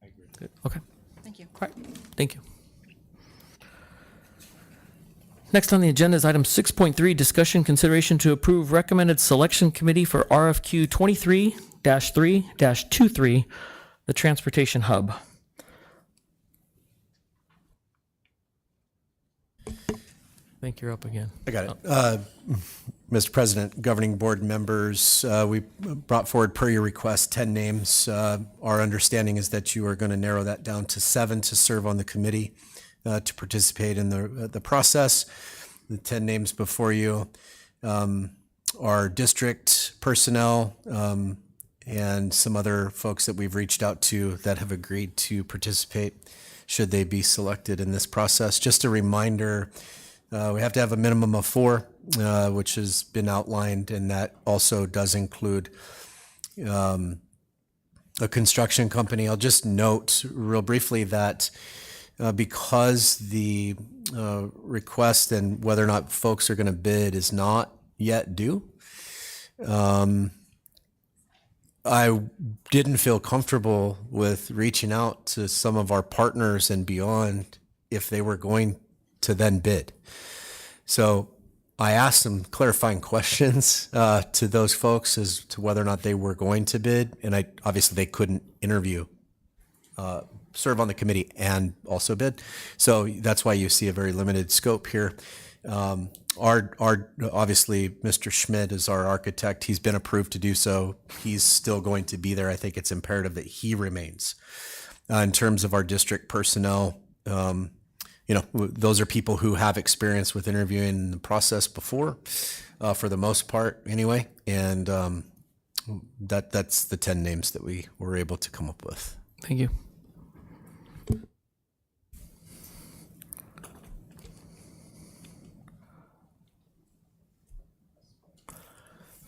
agree. Good. Okay. Thank you. All right. Thank you. Next on the agenda is item 6.3, discussion consideration to approve recommended selection committee for RFQ 23-3-23, the transportation hub. I think you're up again. I got it. Mr. President, governing board members, we brought forward per your request 10 names. Our understanding is that you are going to narrow that down to 7 to serve on the committee to participate in the process. The 10 names before you are district personnel and some other folks that we've reached out to that have agreed to participate should they be selected in this process. Just a reminder, we have to have a minimum of 4, which has been outlined, and that also does include a construction company. I'll just note real briefly that because the request and whether or not folks are going to bid is not yet due, I didn't feel comfortable with reaching out to some of our partners and beyond if they were going to then bid. So I asked some clarifying questions to those folks as to whether or not they were going to bid, and obviously they couldn't interview, serve on the committee and also bid. So that's why you see a very limited scope here. Our obviously Mr. Schmidt is our architect. He's been approved to do so. He's still going to be there. I think it's imperative that he remains. In terms of our district personnel, those are people who have experience with interviewing the process before, for the most part anyway. And that's the 10 names that we were able to come up with. Thank you.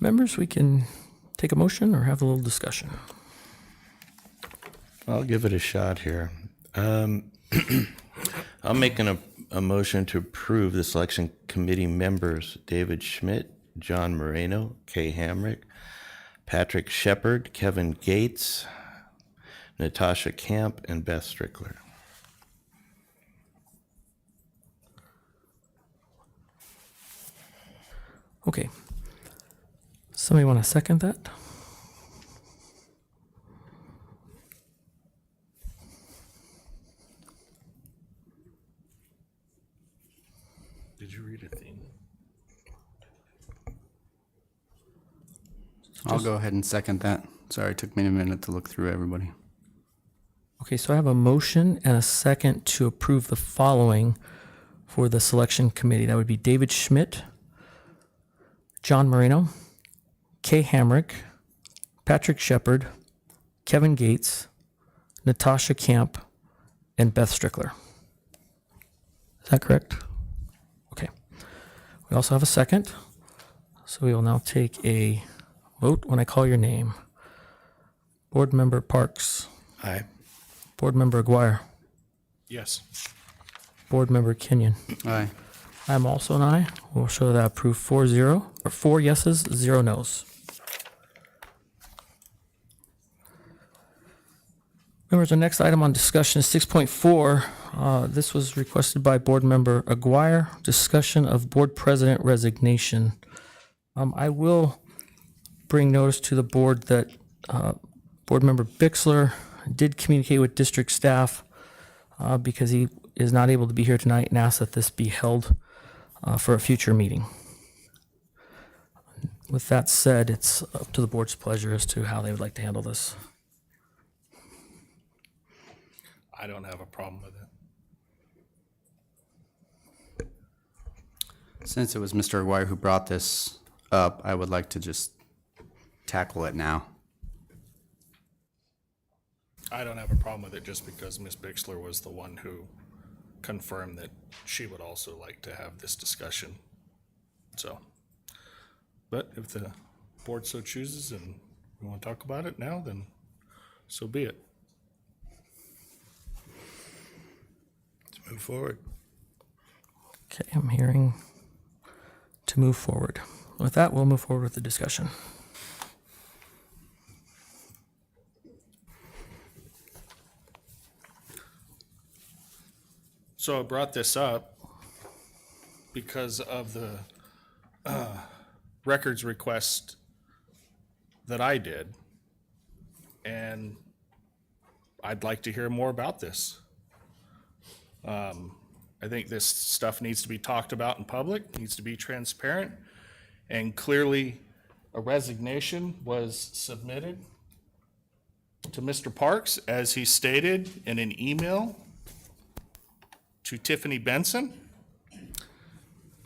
Members, we can take a motion or have a little discussion. I'll give it a shot here. I'm making a motion to approve the selection committee members: David Schmidt, John Moreno, Kay Hamrick, Patrick Shepard, Kevin Gates, Natasha Camp, and Beth Strickler. Okay. Somebody want to second that? Did you read it, Dean? I'll go ahead and second that. Sorry, it took me a minute to look through everybody. Okay, so I have a motion and a second to approve the following for the selection committee. That would be David Schmidt, John Moreno, Kay Hamrick, Patrick Shepard, Kevin Gates, Natasha Camp, and Beth Strickler. Is that correct? Okay. We also have a second. So we will now take a vote when I call your name. Board Member Parks. Aye. Board Member Aguirre. Yes. Board Member Kenyon. Aye. I'm also an aye. We'll show that approved 4-0, or 4 yeses, 0 nos. Members, our next item on discussion is 6.4. This was requested by Board Member Aguirre, discussion of Board President resignation. I will bring notice to the board that Board Member Bixler did communicate with district staff because he is not able to be here tonight and asked that this be held for a future meeting. With that said, it's up to the board's pleasure as to how they would like to handle this. I don't have a problem with it. Since it was Mr. Aguirre who brought this up, I would like to just tackle it now. I don't have a problem with it just because Ms. Bixler was the one who confirmed that she would also like to have this discussion. So, but if the board so chooses and we want to talk about it now, then so be it. Let's move forward. Okay, I'm hearing to move forward. With that, we'll move forward with the discussion. So I brought this up because of the records request that I did, and I'd like to hear more about this. I think this stuff needs to be talked about in public, needs to be transparent, and clearly a resignation was submitted to Mr. Parks, as he stated in an email to Tiffany Benson,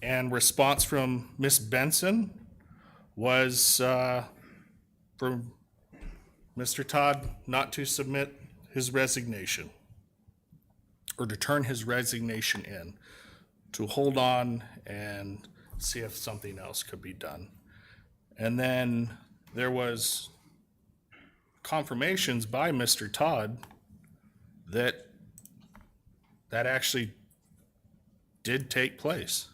and response from Miss Benson was for Mr. Todd not to submit his resignation or to turn his resignation in, to hold on and see if something else could be done. And then there was confirmations by Mr. Todd that that actually did take place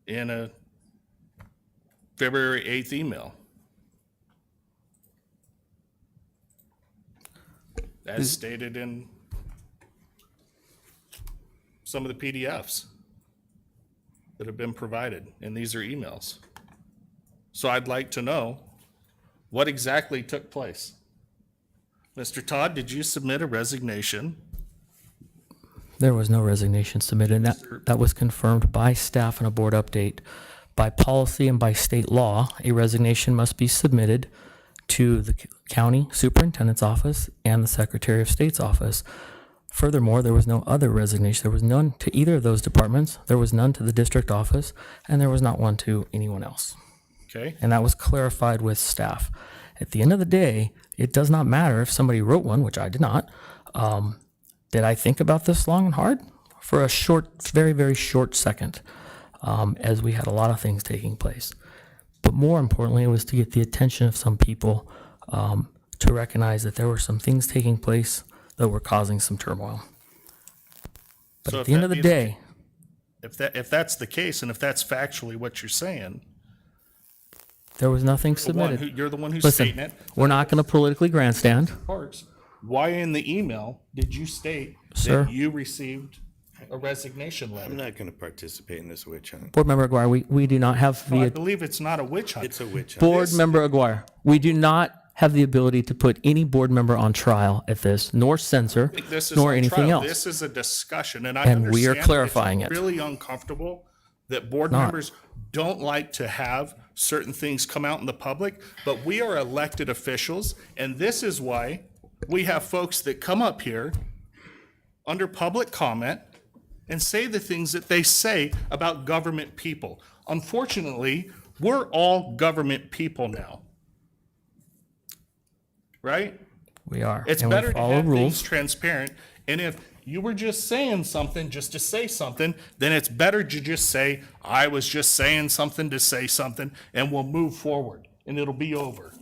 in a February 8th email. As stated in some of the PDFs that have been provided, and these are emails. So I'd like to know what exactly took place. Mr. Todd, did you submit a resignation? There was no resignation submitted, and that was confirmed by staff in a board update. By policy and by state law, a resignation must be submitted to the county superintendent's office and the Secretary of State's office. Furthermore, there was no other resignation. There was none to either of those departments. There was none to the district office, and there was not one to anyone else. Okay. And that was clarified with staff. At the end of the day, it does not matter if somebody wrote one, which I did not. Did I think about this long and hard? For a short, very, very short second, as we had a lot of things taking place. But more importantly, it was to get the attention of some people to recognize that there were some things taking place that were causing some turmoil. But So at if the end that of the be day, if that's the case, and if that's factually what you're saying, there was nothing the one submitted. you're the one who's Listen, stating it. we're not going to politically grandstand. Parts. Why in the email did you state Sir? that you received a resignation I'm letter? not going to participate in this witch hunt. Board Member Aguirre, we do not have Well, I the, believe it's not a witch hunt. It's a witch hunt. Board Member Aguirre, we do not have the ability to put any board member on trial at this, nor censor, I think this is nor on anything trial. else. This is a discussion, and I And we are understand clarifying it's it. really uncomfortable that board Not. members don't like to have certain things come out in the public, but we are elected officials, and this is why we have folks that come up here under public comment and say the things that they say about government people. Unfortunately, we're all government people now. Right? We are. It's and we better to follow have rules. things transparent. And if you were just saying something just to say something, then it's better to just say, I was just saying something to say something, and we'll move forward and it'll be over.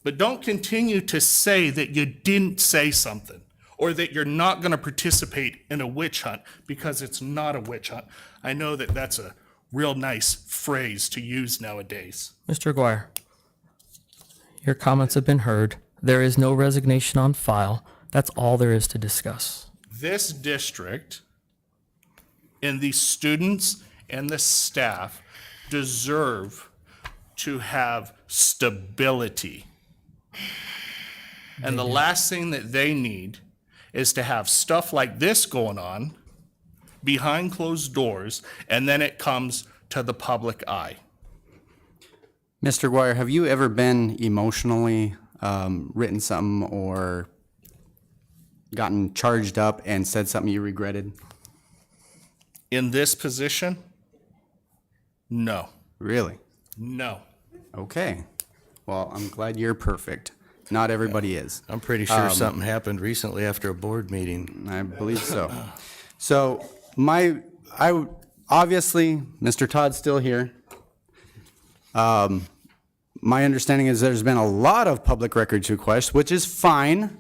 But don't continue to say that you didn't say something or that you're not going to participate in a witch hunt, because it's not a witch hunt. I know that that's a real nice phrase to use nowadays. Mr. Aguirre, your comments have been heard. There is no resignation on file. That's all there is to discuss. This district and the students and the staff deserve to have stability. And the last thing that they need is to have stuff like this going on behind closed doors, and then it comes to the public eye. Mr. Guire, have you ever been emotionally written something or gotten charged up and said something you regretted? In this position, no. Really? No. Okay. Well, I'm glad you're perfect. Not everybody is. I'm pretty sure something happened recently after a board meeting. I believe so. So obviously, Mr. Todd's still here. My understanding is there's been a lot of public records requests, which is fine,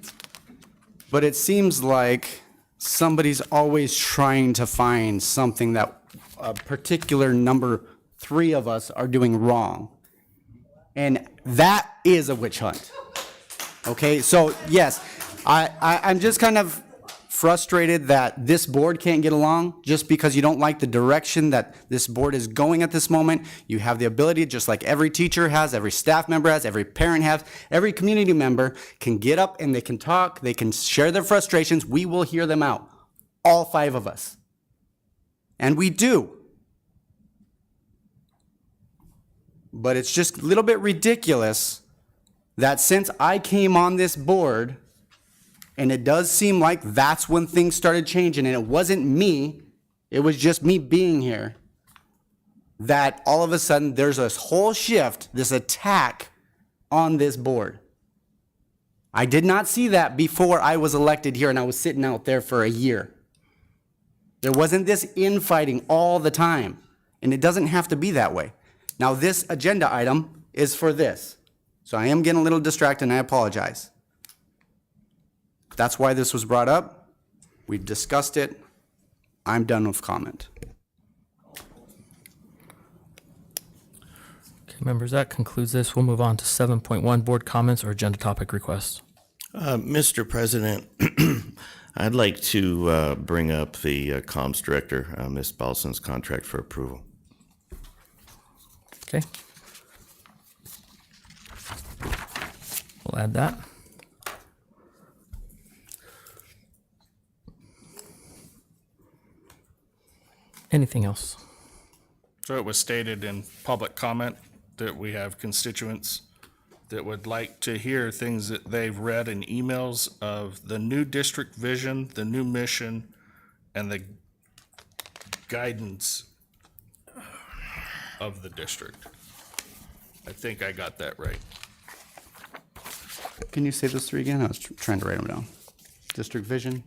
but it seems like somebody's always trying to find something that a particular number 3 of us are doing wrong. And that is a witch hunt. Okay, so yes, I'm just kind of frustrated that this board can't get along just because you don't like the direction that this board is going at this moment. You have the ability, just like every teacher has, every staff member has, every parent has, every community member can get up and they can talk, they can share their frustrations. We will hear them out, all 5 of us. And we do. But it's just a little bit ridiculous that since I came on this board, and it does seem like that's when things started changing, and it wasn't me, it was just me being here, that all of a sudden there's this whole shift, this attack on this board. I did not see that before I was elected here and I was sitting out there for a year. There wasn't this infighting all the time, and it doesn't have to be that way. Now, this agenda item is for this. So I am getting a little distracted and I apologize. That's why this was brought up. We've discussed it. I'm done with comment. Okay, members, that concludes this. We'll move on to 7.1, board comments or agenda topic requests. Mr. President, I'd like to bring up the comms director, Ms. Balson's contract for approval. Okay. We'll add that. Anything else? So it was stated in public comment that we have constituents that would like to hear things that they've read in emails of the new district vision, the new mission, and the guidance of the district. I think I got that right. Can you say those three again? I was trying to write them down. District vision.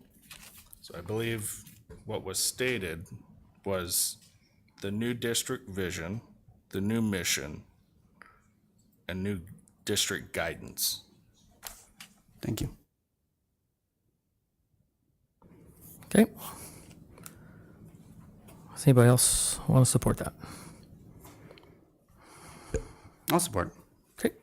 So I believe what was stated was the new district vision, the new mission, and new district guidance. Thank you. Okay. Does anybody else want to support that? I'll support it. Okay.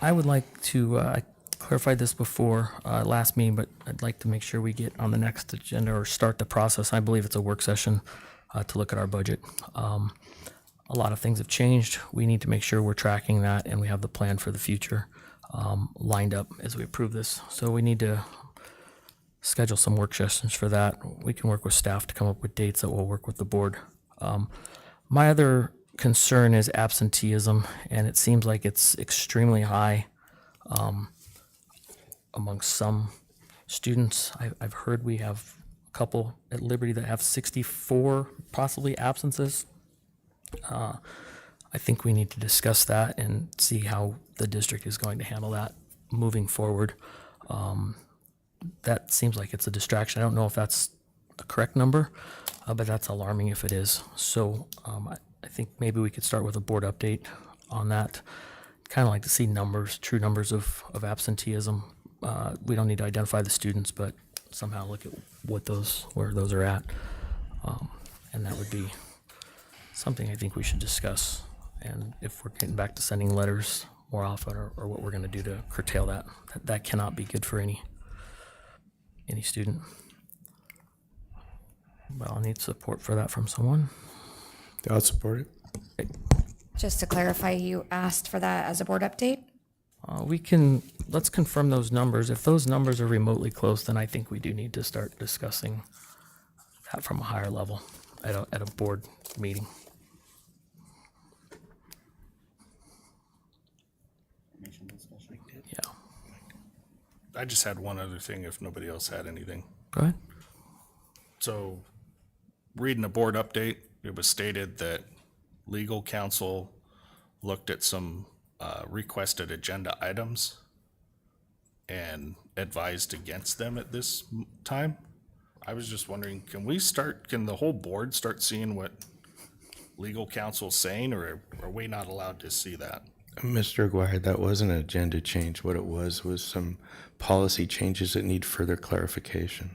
I would like to, I clarified this before last meeting, but I'd like to make sure we get on the next agenda or start the process. I believe it's a work session to look at our budget. A lot of things have changed. We need to make sure we're tracking that and we have the plan for the future lined up as we approve this. So we need to schedule some work sessions for that. We can work with staff to come up with dates that will work with the board. My other concern is absenteeism, and it seems like it's extremely high among some students. I've heard we have a couple at Liberty that have 64 possibly absences. I think we need to discuss that and see how the district is going to handle that moving forward. That seems like it's a distraction. I don't know if that's a correct number, but that's alarming if it is. So I think maybe we could start with a board update on that. Kind of like to see numbers, true numbers of absenteeism. We don't need to identify the students, but somehow look at where those are at. And that would be something I think we should discuss. And if we're getting back to sending letters more often or what we're going to do to curtail that cannot be good for any student. But I'll need support for that from someone. I'll support it. Okay. Just to clarify, you asked for that as a board update? Let's confirm those numbers. If those numbers are remotely close, then I think we do need to start discussing that from a higher level at a board meeting. Yeah. I just had one other thing if nobody else had anything. Go ahead. So, reading the board update, it was stated that legal counsel looked at some requested agenda items and advised against them at this time. I was just wondering, can the whole board start seeing what legal counsel's saying, or are we not allowed to see that? Mr. Aguirre, that wasn't an agenda change. What it was some policy changes that need further clarification.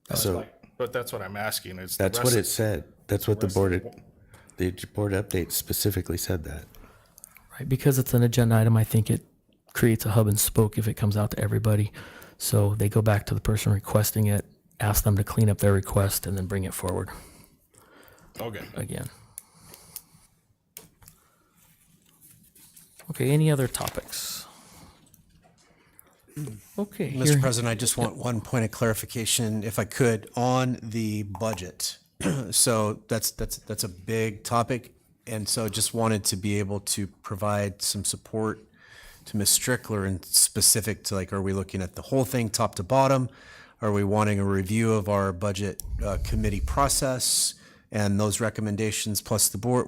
But that's what I'm asking. That's what it said. That's what the board update specifically said that. Right, because it's an agenda item, I think it creates a hub and spoke if it comes out to everybody. So they go back to the person requesting it, ask them to clean up their request, and then bring it forward. Okay. Again. Okay, any other topics? Okay. Mr. President, I just want one point of clarification, if I could, on the budget. So that's a big topic, and so just wanted to be able to provide some support to Ms. Strickler and specific to, like, are we looking at the whole thing top to bottom? Are we wanting a review of our budget committee process and those recommendations plus the board?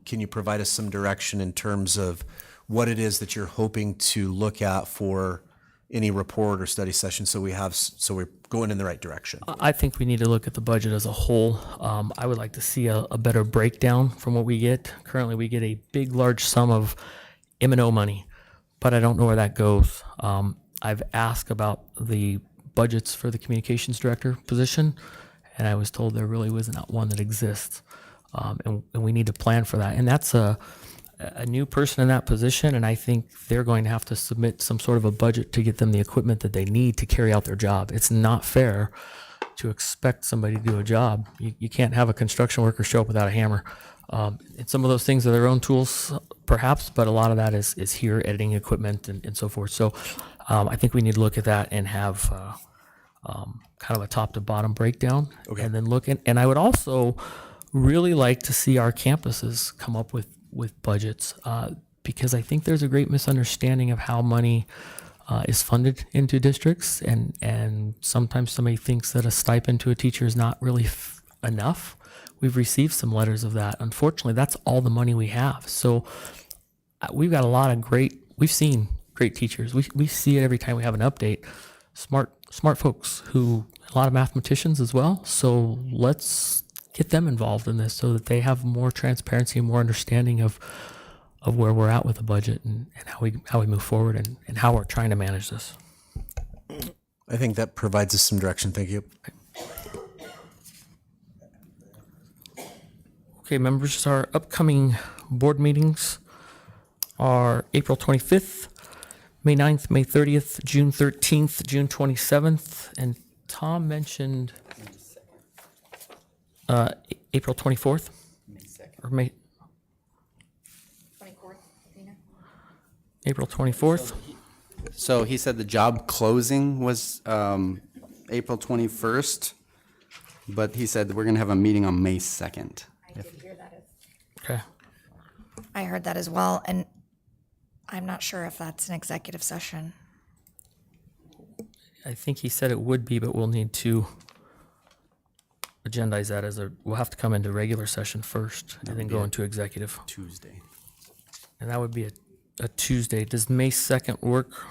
Can you provide us some direction in terms of what it is that you're hoping to look at for any report or study session so we're going in the right direction? I think we need to look at the budget as a whole. I would like to see a better breakdown from what we get. Currently, we get a big, large sum of M&O money, but I don't know where that goes. I've asked about the budgets for the communications director position, and I was told there really wasn't one that exists, and we need to plan for that. And that's a new person in that position, and I think they're going to have to submit some sort of a budget to get them the equipment that they need to carry out their job. It's not fair to expect somebody to do a job. You can't have a construction worker show up without a hammer. And some of those things are their own tools, perhaps, but a lot of that is here, editing equipment and so forth. So I think we need to look at that and have kind of a top to bottom breakdown, and then look. And I would also really like to see our campuses come up with budgets, because I think there's a great misunderstanding of how money is funded into districts, and sometimes somebody thinks that a stipend to a teacher is not really enough. We've received some letters of that. Unfortunately, that's all the money we have. So we've got a lot of we've seen great teachers. We see it every time we have an update. Smart folks a lot of mathematicians as well. So let's get them involved in this so that they have more transparency and more understanding of where we're at with the budget and how we move forward and how we're trying to manage this. I think that provides us some direction. Thank you. Okay, members, our upcoming board meetings are April 25th, May 9th, May 30th, June 13th, June 27th, and Tom mentioned April 24th? Or May? 24th, April 24th? So he said the job closing was April 21st, but he said we're going to have a meeting on May 2nd. I did hear that. Okay. I heard that as well, and I'm not sure if that's an executive session. I think he said it would be, but we'll need to agendize that we'll have to come into regular session first and then go into executive. Tuesday. And that would be a Tuesday. Does May 2nd work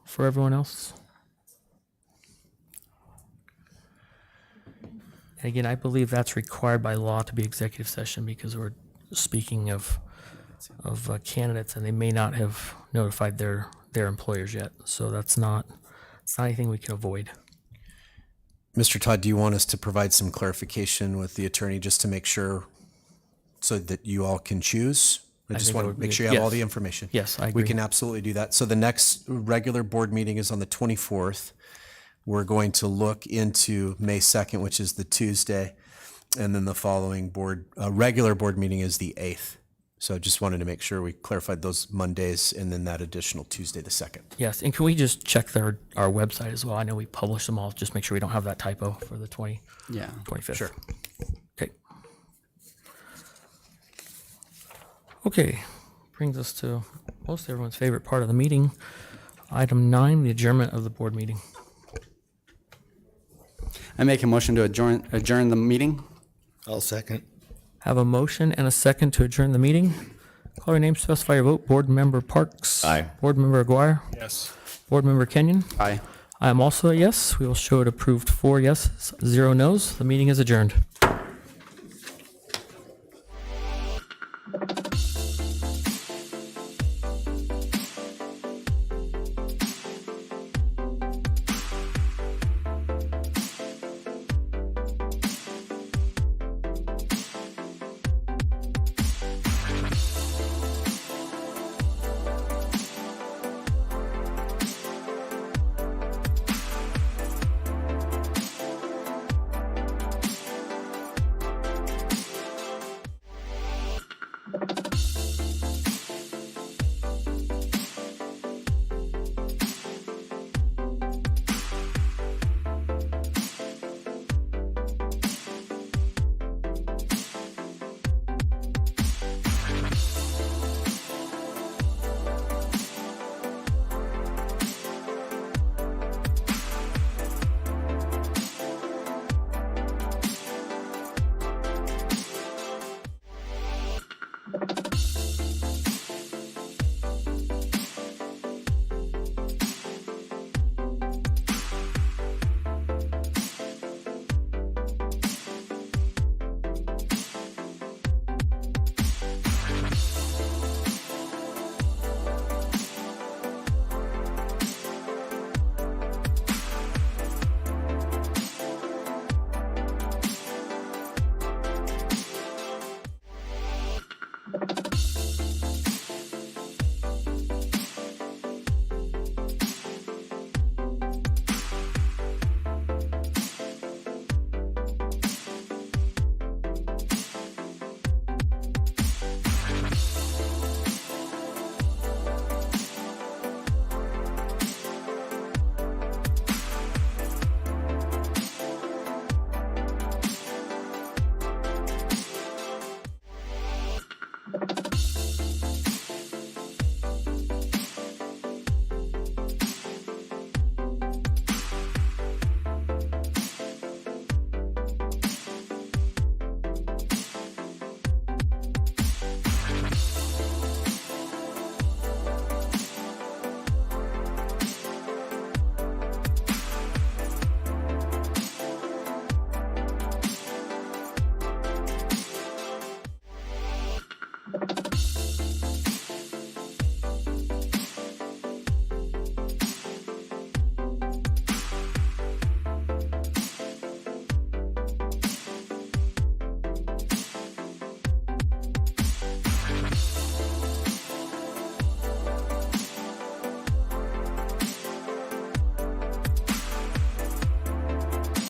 for everyone else? And again, I believe that's required by law to be executive session because we're speaking of candidates and they may not have notified their employers yet. So it's not anything we can avoid. Mr. Todd, do you want us to provide some clarification with the attorney just to make sure so that you all can choose? I just think want that to would make be- sure you have all yes. the information. Yes, I agree. We can absolutely do that. So the next regular board meeting is on the 24th. We're going to look into May 2nd, which is the Tuesday, and then the following regular board meeting is the 8th. So I just wanted to make sure we clarified those Mondays and then that additional Tuesday, the 2nd. Yes, and can we just check our website as well? I know we publish them all. Just make sure we don't have that typo for the 25th. Sure. Okay. Okay, brings us to most everyone's favorite part of the meeting. Item 9, the adjournment of the board meeting. I make a motion to adjourn the meeting. I'll second. Have a motion and a second to adjourn the meeting. Call your name, specify your vote. Board Member Parks. Aye. Board Member Aguirre. Yes. Board Member Kenyon. Aye. I am also a yes. We will show it approved 4 yeses, 0 no's. The meeting is adjourned.